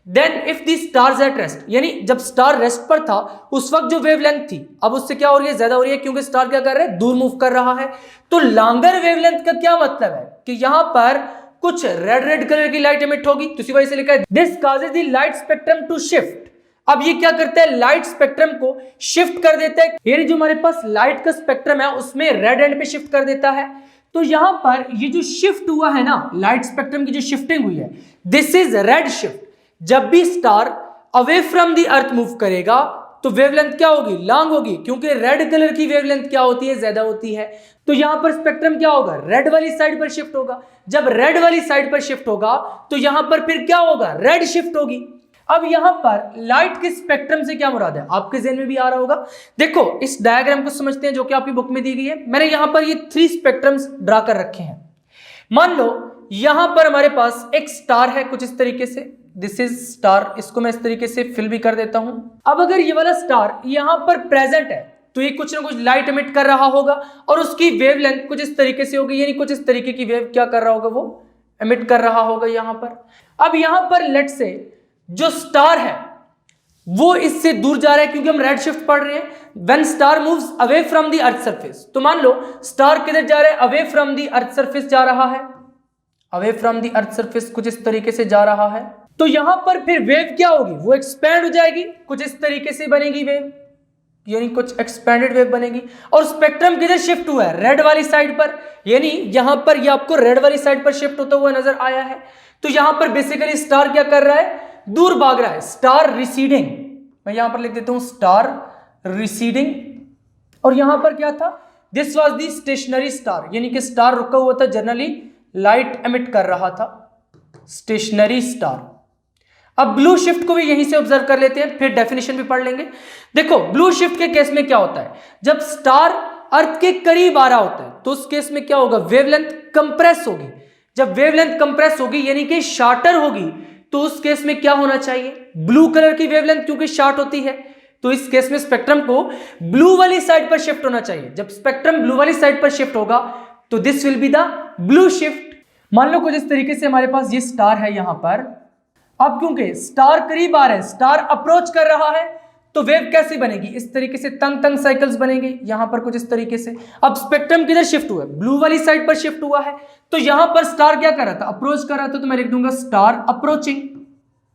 Then if the stars at rest, यानी जब स्टार रेस्ट पर था उस वक्त जो वेवलेंथ थी अब उससे क्या हो रही है, ज्यादा हो रही है, क्योंकि स्टार क्या कर रहा है, दूर मूव कर रहा है। तो लॉन्गर वेवलेंथ का क्या मतलब है कि यहां पर कुछ रेड कलर की लाइट एमिट होगी, तो इसी वजह से लिखा है this causes the light spectrum to shift. अब ये क्या करता है, लाइट स्पेक्ट्रम को शिफ्ट कर देता है, यानी जो हमारे पास लाइट का स्पेक्ट्रम है उसमें रेड एंड पे शिफ्ट कर देता है। तो यहां पर ये जो शिफ्ट हुआ है ना, लाइट स्पेक्ट्रम की जो शिफ्टिंग हुई है, दिस इज रेड शिफ्ट। जब भी star away from the earth move करेगा तो वेवलेंथ क्या होगी, लॉन्ग होगी, क्योंकि रेड कलर की वेवलेंथ क्या होती है, ज्यादा होती है। तो यहां पर स्पेक्ट्रम क्या होगा, रेड वाली साइड पर शिफ्ट होगा। जब रेड वाली साइड पर शिफ्ट होगा तो यहां पर फिर क्या होगा, रेड शिफ्ट होगी। अब यहां पर लाइट के स्पेक्ट्रम से क्या मुराद है, आपके ज़हन में भी आ रहा होगा। देखो इस डायग्राम को समझते हैं जो कि आपकी बुक में दी गई है। मैंने यहां पर ये 3 स्पेक्ट्रम्स ड्रा कर रखे हैं। मान लो यहां पर हमारे पास एक स्टार है कुछ इस तरीके से, दिस इज स्टार, इसको मैं इस तरीके से फिल भी कर देता हूं। अब अगर ये वाला स्टार यहां पर प्रेजेंट है तो ये कुछ ना कुछ लाइट एमिट कर रहा होगा और उसकी वेवलेंथ कुछ इस तरीके से होगी, यानी कुछ इस तरीके की वेव क्या कर रहा होगा, वो एमिट कर रहा होगा यहां पर। अब यहां पर लेट से जो स्टार है वो इससे दूर जा रहा है, क्योंकि हम रेड शिफ्ट पढ़ रहे हैं, when star moves away from the earth surface. तो मान लो स्टार किधर जा रहा है, away from the earth surface जा रहा है, away from the earth surface कुछ इस तरीके से जा रहा है। तो यहां पर फिर वेव क्या होगी, वो एक्सपैंड हो जाएगी, कुछ इस तरीके से बनेगी वेव, यानी कुछ एक्सपैंडेड वेव बनेगी। और स्पेक्ट्रम किधर शिफ्ट हुआ है, रेड वाली साइड पर, यानी यहां पर ये आपको रेड वाली साइड पर शिफ्ट होता हुआ नजर आया है। तो यहां पर बेसिकली स्टार क्या कर रहा है, दूर भाग रहा है, स्टार रिसीडिंग। मैं यहां पर लिख देता हूं स्टार रिसीडिंग। और यहां पर क्या था, this was the stationary star, यानी कि स्टार रुका हुआ था, जनरली लाइट एमिट कर रहा था, स्टेशनरी स्टार। अब ब्लू शिफ्ट को भी यहीं से ऑब्जर्व कर लेते हैं, फिर डेफिनेशन भी पढ़ लेंगे। देखो ब्लू शिफ्ट के केस में क्या होता है, जब स्टार अर्थ के करीब आ रहा होता है तो उस केस में क्या होगा, वेवलेंथ कंप्रेस होगी। जब वेवलेंथ कंप्रेस होगी यानी कि शॉर्टर होगी, तो उस केस में क्या होना चाहिए, ब्लू कलर की वेवलेंथ क्योंकि शॉर्ट होती है, तो इस केस में स्पेक्ट्रम को ब्लू वाली साइड पर शिफ्ट होना चाहिए। जब स्पेक्ट्रम ब्लू वाली साइड पर शिफ्ट होगा तो this will be the blue shift. मान लो कुछ इस तरीके से हमारे पास ये स्टार है यहां पर। अब क्योंकि स्टार करीब आ रहा है, स्टार अप्रोच कर रहा है, तो वेव कैसी बनेगी, इस तरीके से तंग तंग साइकिल्स बनेंगे यहां पर कुछ इस तरीके से। अब स्पेक्ट्रम किधर शिफ्ट हुआ है, ब्लू वाली साइड पर शिफ्ट हुआ है, तो यहां पर स्टार क्या कर रहा था, अप्रोच कर रहा था, तो मैं लिख दूंगा स्टार अप्रोचिंग।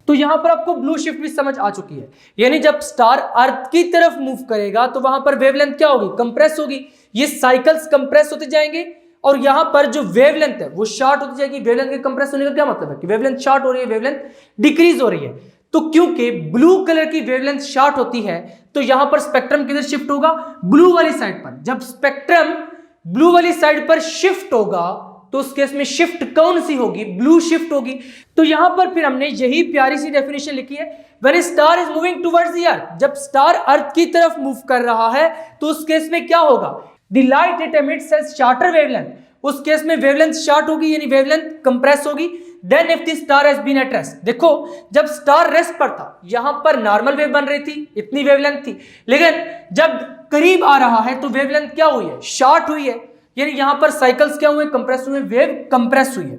तो यहां पर आपको ब्लू शिफ्ट भी समझ आ चुकी है, यानी जब स्टार अर्थ की तरफ मूव करेगा तो वहां पर वेवलेंथ क्या होगी, कंप्रेस होगी, ये साइकिल्स कंप्रेस होते जाएंगे और यहां पर जो वेवलेंथ है वो शॉर्ट होती जाएगी। वेवलेंथ के कंप्रेस होने का क्या मतलब है कि वेवलेंथ शॉर्ट हो रही है, वेवलेंथ डिक्रीज हो रही है। तो क्योंकि ब्लू कलर की वेवलेंथ शॉर्ट होती है तो यहां पर स्पेक्ट्रम किधर शिफ्ट होगा, ब्लू वाली साइड पर। जब स्पेक्ट्रम ब्लू वाली साइड पर शिफ्ट होगा तो उस केस में शिफ्ट कौन सी होगी, ब्लू शिफ्ट होगी। तो यहां पर फिर हमने यही प्यारी सी डेफिनेशन लिखी है, when star is moving towards the earth, जब स्टार अर्थ की तरफ मूव कर रहा है तो उस केस में क्या होगा, the light it emits has shorter wavelength, उस केस में वेवलेंथ शॉर्ट होगी यानी वेवलेंथ कंप्रेस होगी। Then if the star has been at rest. देखो जब स्टार रेस्ट पर था यहां पर नॉर्मल वेव बन रही थी, इतनी वेवलेंथ थी, लेकिन जब करीब आ रहा है तो वेवलेंथ क्या हुई है, शॉर्ट हुई है, यानी यहां पर साइकिल्स क्या हुए, कंप्रेस हुए, वेव कंप्रेस हुई है।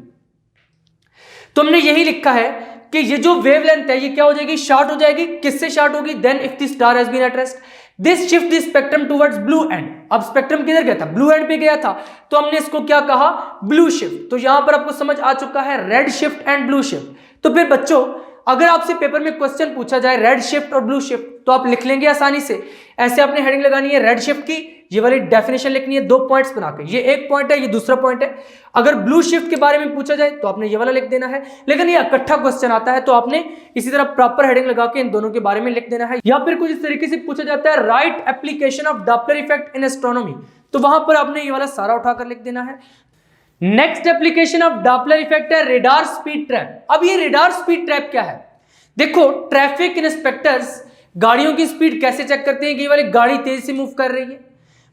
तो हमने यही लिखा है कि ये जो वेवलेंथ है ये क्या हो जाएगी, शॉर्ट हो जाएगी। किससे शॉर्ट होगी, then if the star has been at rest this shift the spectrum towards blue end. अब स्पेक्ट्रम किधर गया था, ब्लू एंड पे गया था, तो हमने इसको क्या कहा, ब्लू शिफ्ट। तो यहां पर आपको समझ आ चुका है red shift and blue shift. तो फिर बच्चों अगर आपसे पेपर में क्वेश्चन पूछा जाए रेड शिफ्ट और ब्लू शिफ्ट तो आप लिख लेंगे आसानी से। ऐसे आपने हेडिंग लगानी है रेड शिफ्ट की, ये वाली डेफिनेशन लिखनी है 2 पॉइंट्स बना के, ये एक पॉइंट है, ये दूसरा पॉइंट है। अगर ब्लू शिफ्ट के बारे में पूछा जाए तो आपने ये वाला लिख देना है, लेकिन ये इकट्ठा क्वेश्चन आता है तो आपने इसी तरह प्रॉपर हेडिंग लगा के इन दोनों के बारे में लिख देना है। या फिर कुछ इस तरीके से पूछा जाता है right application of Doppler effect in astronomy, तो वहां पर आपने ये वाला सारा उठाकर लिख देना है। Next application of Doppler effect है रेडार स्पीड ट्रैप। अब ये रेडार स्पीड ट्रैप क्या है, देखो ट्रैफिक इंस्पेक्टर्स गाड़ियों की स्पीड कैसे चेक करते हैं कि ये वाली गाड़ी तेज से मूव कर रही है,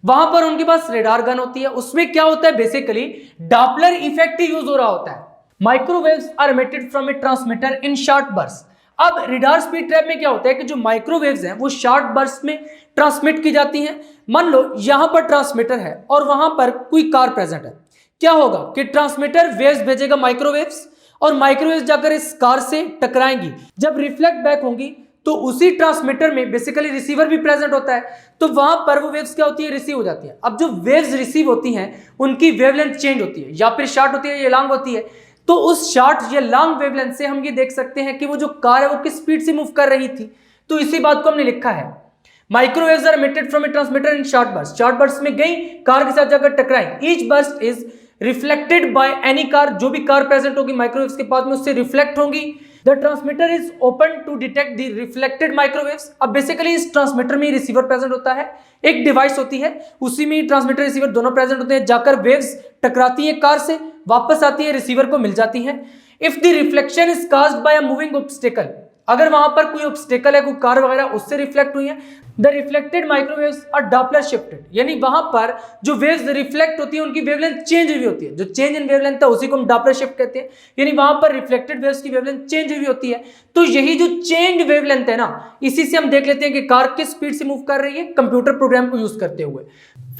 वहां पर उनके पास रेडार गन होती है। उसमें क्या होता है, बेसिकली डॉपलर इफेक्ट यूज हो रहा होता है। Microwaves are emitted from a transmitter in short burst. अब रेडार स्पीड ट्रैप में क्या होता है कि जो माइक्रोवेव्स हैं वो शॉर्ट बर्स्ट में ट्रांसमिट की जाती हैं। मान लो यहां पर ट्रांसमीटर है और वहां पर कोई कार प्रेजेंट है, क्या होगा कि ट्रांसमीटर वेव्स भेजेगा माइक्रोवेव्स और माइक्रोवेव्स जाकर इस कार से टकराएंगी, जब रिफ्लेक्ट बैक होंगी तो उसी ट्रांसमीटर में बेसिकली रिसीवर भी प्रेजेंट होता है, तो वहां पर वो वेव्स क्या होती है, रिसीव हो जाती है। अब जो वेव्स रिसीव होती हैं उनकी वेवलेंथ चेंज होती है, या फिर शॉर्ट होती है या लॉन्ग होती है। तो उस शॉर्ट या लॉन्ग वेवलेंथ से हम ये देख सकते हैं कि वो जो कार है वो किस स्पीड से मूव कर रही थी। तो इसी बात को हमने लिखा है microwaves are emitted from a transmitter in short burst. Short burst में गई, कार के साथ जाकर टकराई। Each burst is reflected by any car, जो भी कार प्रेजेंट होगी माइक्रोवेव्स के पास में उससे रिफ्लेक्ट होंगी। The transmitter is open to detect the reflected microwaves. अब बेसिकली इस ट्रांसमीटर में रिसीवर प्रेजेंट होता है, एक डिवाइस होती है, उसी में ट्रांसमीटर रिसीवर दोनों प्रेजेंट होते हैं। जाकर वेव्स टकराती है कार से, वापस आती है, रिसीवर को मिल जाती है। If the reflection is caused by a moving obstacle, अगर वहां पर कोई ऑब्स्टेकल है, कोई कार वगैरह उससे रिफ्लेक्ट हुई है, the reflected microwaves are Doppler shifted, यानी वहां पर जो वेव्स रिफ्लेक्ट होती है उनकी वेवलेंथ चेंज हुई होती है। जो चेंज इन वेवलेंथ है उसी को हम डॉपलर शिफ्ट कहते हैं, यानी वहां पर रिफ्लेक्टेड वेव्स की वेवलेंथ चेंज हुई होती है। तो यही जो चेंज वेवलेंथ है ना, इसी से हम देख लेते हैं कि कार किस स्पीड से मूव कर रही है कंप्यूटर प्रोग्राम को यूज करते हुए।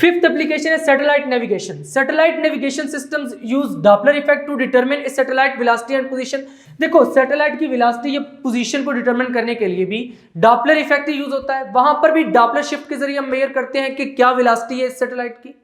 फिफ्थ एप्लीकेशन है satellite navigation. Satellite navigation systems use Doppler effect to determine satellite velocity and position. देखो सैटेलाइट की वेलोसिटी या पोजीशन को डिटरमिन करने के लिए भी डॉपलर इफेक्ट यूज होता है। वहां पर भी डॉपलर शिफ्ट के जरिए हम मेजर करते हैं कि क्या वेलोसिटी है इस सैटेलाइट की।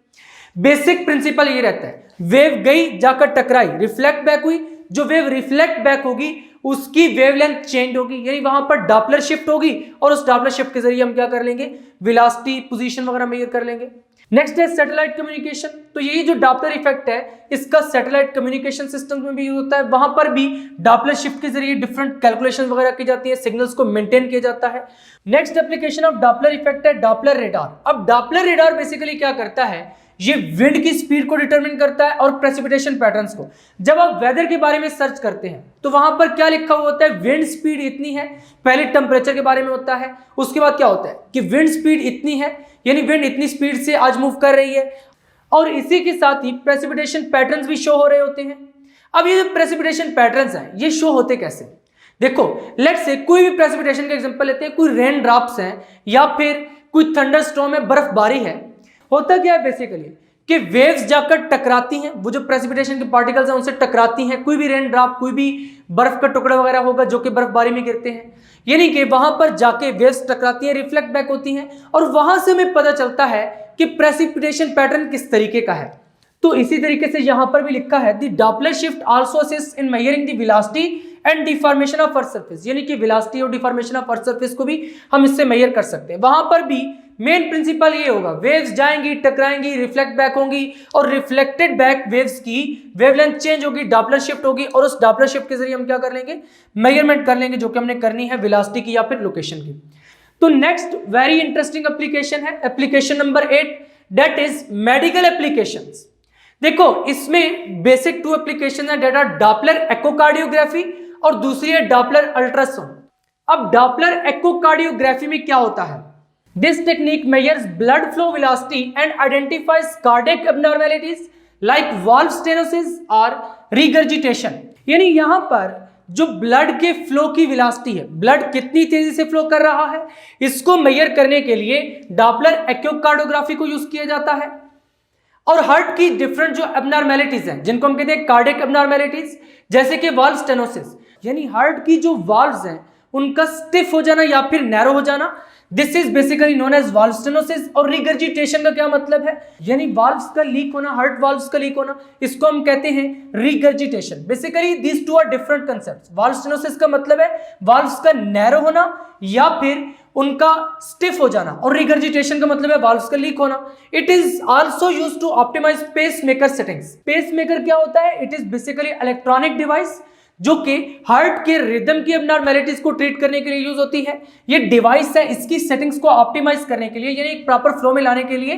बेसिक प्रिंसिपल ये रहता है, वेव गई जाकर टकराई, रिफ्लेक्ट बैक हुई, जो वेव रिफ्लेक्ट बैक होगी उसकी वेवलेंथ चेंज होगी, यानी वहां पर डॉपलर शिफ्ट होगी और उस डॉपलर शिफ्ट के जरिए हम क्या कर लेंगे, वेलोसिटी पोजीशन वगैरह मेजर कर लेंगे। नेक्स्ट है सैटेलाइट कम्युनिकेशन। तो यही जो डॉपलर इफेक्ट है इसका सैटेलाइट कम्युनिकेशन सिस्टम में भी यूज होता है। वहां पर भी डॉपलर शिफ्ट के जरिए डिफरेंट कैलकुलेशन वगैरह की जाती है, सिग्नल्स को मेंटेन किया जाता है। Next application of Doppler effect है डॉपलर रेडार। अब डॉपलर रेडार बेसिकली क्या करता है, ये विंड की स्पीड को डिटरमिन करता है और प्रेसिपिटेशन पैटर्न्स को। जब आप वेदर के बारे में सर्च करते हैं तो वहां पर क्या लिखा हुआ होता है, विंड स्पीड इतनी है, पहले टेम्परेचर के बारे में होता है, उसके बाद क्या होता है कि विंड स्पीड इतनी है, यानी विंड इतनी स्पीड से आज मूव कर रही है, और इसी के साथ ही प्रेसिपिटेशन पैटर्न्स भी शो हो रहे होते हैं। अब ये जो प्रेसिपिटेशन पैटर्न्स हैं ये शो होते कैसे, देखो लेट्स से कोई भी प्रेसिपिटेशन का एग्जांपल लेते हैं, कोई रेन ड्रॉप्स हैं या फिर कोई थंडरस्टॉर्म है, बर्फबारी है। होता क्या है बेसिकली कि वेव्स जाकर टकराती हैं, वो जो प्रेसिपिटेशन के पार्टिकल्स हैं उनसे टकराती हैं। कोई भी रेन ड्रॉप, कोई भी बर्फ का टुकड़ा वगैरह होगा जो कि बर्फबारी में गिरते हैं, यानी कि वहां पर जाके वेव्स टकराती हैं, रिफ्लेक्ट बैक होती हैं, और वहां से हमें पता चलता है कि प्रेसिपिटेशन पैटर्न किस तरीके का है। तो इसी तरीके से यहां पर भी लिखा है the Doppler shift also assist in measuring the velocity and deformation of earth surface, यानी कि वेलोसिटी और डिफॉर्मेशन ऑफ अर्थ सरफेस को भी हम इससे मेजर कर सकते हैं। वहां पर भी मेन प्रिंसिपल ये होगा, वेव्स जाएंगी, टकराएंगी, रिफ्लेक्ट बैक होंगी, और रिफ्लेक्टेड बैक वेव्स की वेवलेंथ चेंज होगी, डॉपलर शिफ्ट होगी, और उस डॉपलर शिफ्ट के जरिए हम क्या कर लेंगे, मेजरमेंट कर लेंगे, जो कि हमने करनी है वेलोसिटी की या फिर लोकेशन की। तो नेक्स्ट वेरी इंटरेस्टिंग एप्लीकेशन है application number 8, that is medical applications. देखो इसमें बेसिक 2 एप्लीकेशन है, डेटा डॉपलर एक्कोकार्डियोग्राफी और दूसरी है डॉपलर अल्ट्रासाउंड। अब डॉपलर एक्कोकार्डियोग्राफी में क्या होता है, this technique measures blood flow velocity and identifies cardiac abnormalities like valve stenosis or regurgitation। यानी यहां पर जो ब्लड के फ्लो की वेलोसिटी है, ब्लड कितनी तेजी से फ्लो कर रहा है, इसको मेजर करने के लिए डॉपलर इकोकार्डियोग्राफी को यूज किया जाता है। और हार्ट की डिफरेंट जो एबनॉर्मेलिटीज हैं, जिनको हम कहते हैं कार्डियक एबनॉर्मेलिटीज, जैसे कि वाल्व स्टेनोसिस, यानी हार्ट की जो वाल्व्स हैं उनका स्टिफ हो जाना या फिर नैरो हो जाना, this is basically known as valve stenosis. और रिगर्जिटेशन का क्या मतलब है, यानी वाल्व्स का लीक होना, हार्ट वाल्व्स का लीक होना, इसको हम कहते हैं regurgitation. Basically these two are different concepts. Valve stenosis का मतलब है वाल्व्स का नैरो होना या फिर उनका स्टिफ हो जाना, और रिगर्जिटेशन का मतलब है वाल्व्स का लीक होना। It is also used to optimise pacemaker settings. Pacemaker क्या होता है, it is basically electronic device जो कि हार्ट के रिदम की एबनॉर्मेलिटीज को ट्रीट करने के लिए यूज होती है। ये डिवाइस है, इसकी सेटिंग्स को ऑप्टिमाइज करने के लिए, यानी एक प्रॉपर फ्लो में लाने के लिए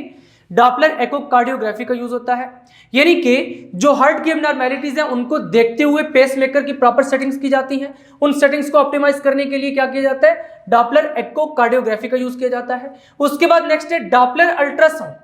डॉपलर इकोकार्डियोग्राफी का यूज होता है। यानी कि जो हार्ट की एबनॉर्मेलिटीज हैं उनको देखते हुए पेसमेकर की प्रॉपर सेटिंग्स की जाती हैं। उन सेटिंग्स को ऑप्टिमाइज करने के लिए क्या किया जाता है, डॉपलर इकोकार्डियोग्राफी का यूज किया जाता है। उसके बाद नेक्स्ट है Doppler ultrasound.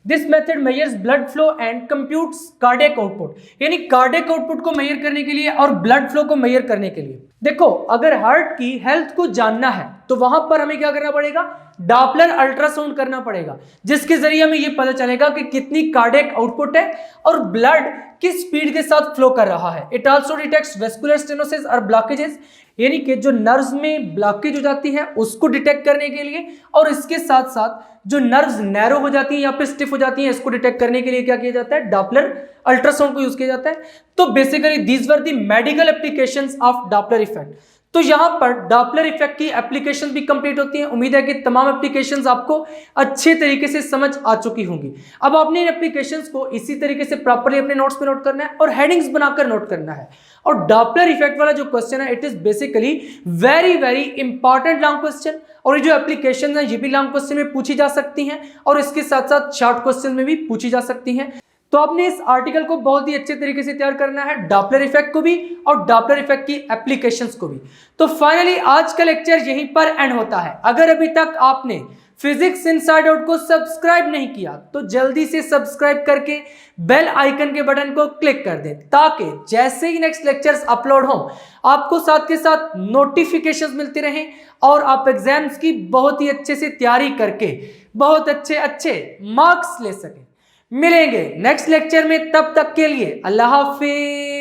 This method measures blood flow and computes cardiac output, यानी कार्डियक आउटपुट को मेजर करने के लिए और ब्लड फ्लो को मेजर करने के लिए। देखो, अगर हार्ट की हेल्थ को जानना है तो वहां पर हमें क्या करना पड़ेगा, डॉपलर अल्ट्रासाउंड करना पड़ेगा, जिसके जरिए हमें यह पता चलेगा कि कितनी कार्डियक आउटपुट है और ब्लड किस स्पीड के साथ फ्लो कर रहा है। It also detects vascular stenosis और ब्लॉकेजेस, यानी कि जो नर्व्स में ब्लॉकेज हो जाती है उसको डिटेक्ट करने के लिए, और इसके साथ साथ जो नर्व्स नैरो हो जाती हैं या फिर स्टिफ हो जाती हैं इसको डिटेक्ट करने के लिए क्या किया जाता है, डॉपलर अल्ट्रासाउंड को यूज किया जाता है। तो basically these were the medical applications of Doppler effect. तो यहां पर डॉपलर इफेक्ट की एप्लीकेशन भी कंप्लीट होती हैं। उम्मीद है कि तमाम एप्लीकेशंस आपको अच्छे तरीके से समझ आ चुकी होंगी। अब आपने इन एप्लीकेशंस को इसी तरीके से प्रॉपर्ली अपने नोट्स में नोट करना है और हेडिंग्स बनाकर नोट करना है। और डॉपलर इफेक्ट वाला जो क्वेश्चन है, it is basically very very important long question, और ये जो एप्लीकेशन है ये भी लॉन्ग क्वेश्चन में पूछी जा सकती हैं और इसके साथ साथ शॉर्ट क्वेश्चन में भी पूछी जा सकती हैं। तो आपने इस आर्टिकल को बहुत ही अच्छे तरीके से तैयार करना है, डॉपलर इफेक्ट को भी और डॉपलर इफेक्ट की एप्लीकेशंस को भी। तो फाइनली आज का लेक्चर यहीं पर एंड होता है। अगर अभी तक आपने फिजिक्स इनसाइड आउट को सब्सक्राइब नहीं किया तो जल्दी से सब्सक्राइब करके बेल आइकन के बटन को क्लिक कर दें, ताकि जैसे ही नेक्स्ट लेक्चर्स अपलोड हों आपको साथ के साथ नोटिफिकेशंस मिलती रहें और आप एग्जाम्स की बहुत ही अच्छे से तैयारी करके बहुत अच्छे मार्क्स ले सकें। मिलेंगे नेक्स्ट लेक्चर में, तब तक के लिए अल्लाह हाफिज।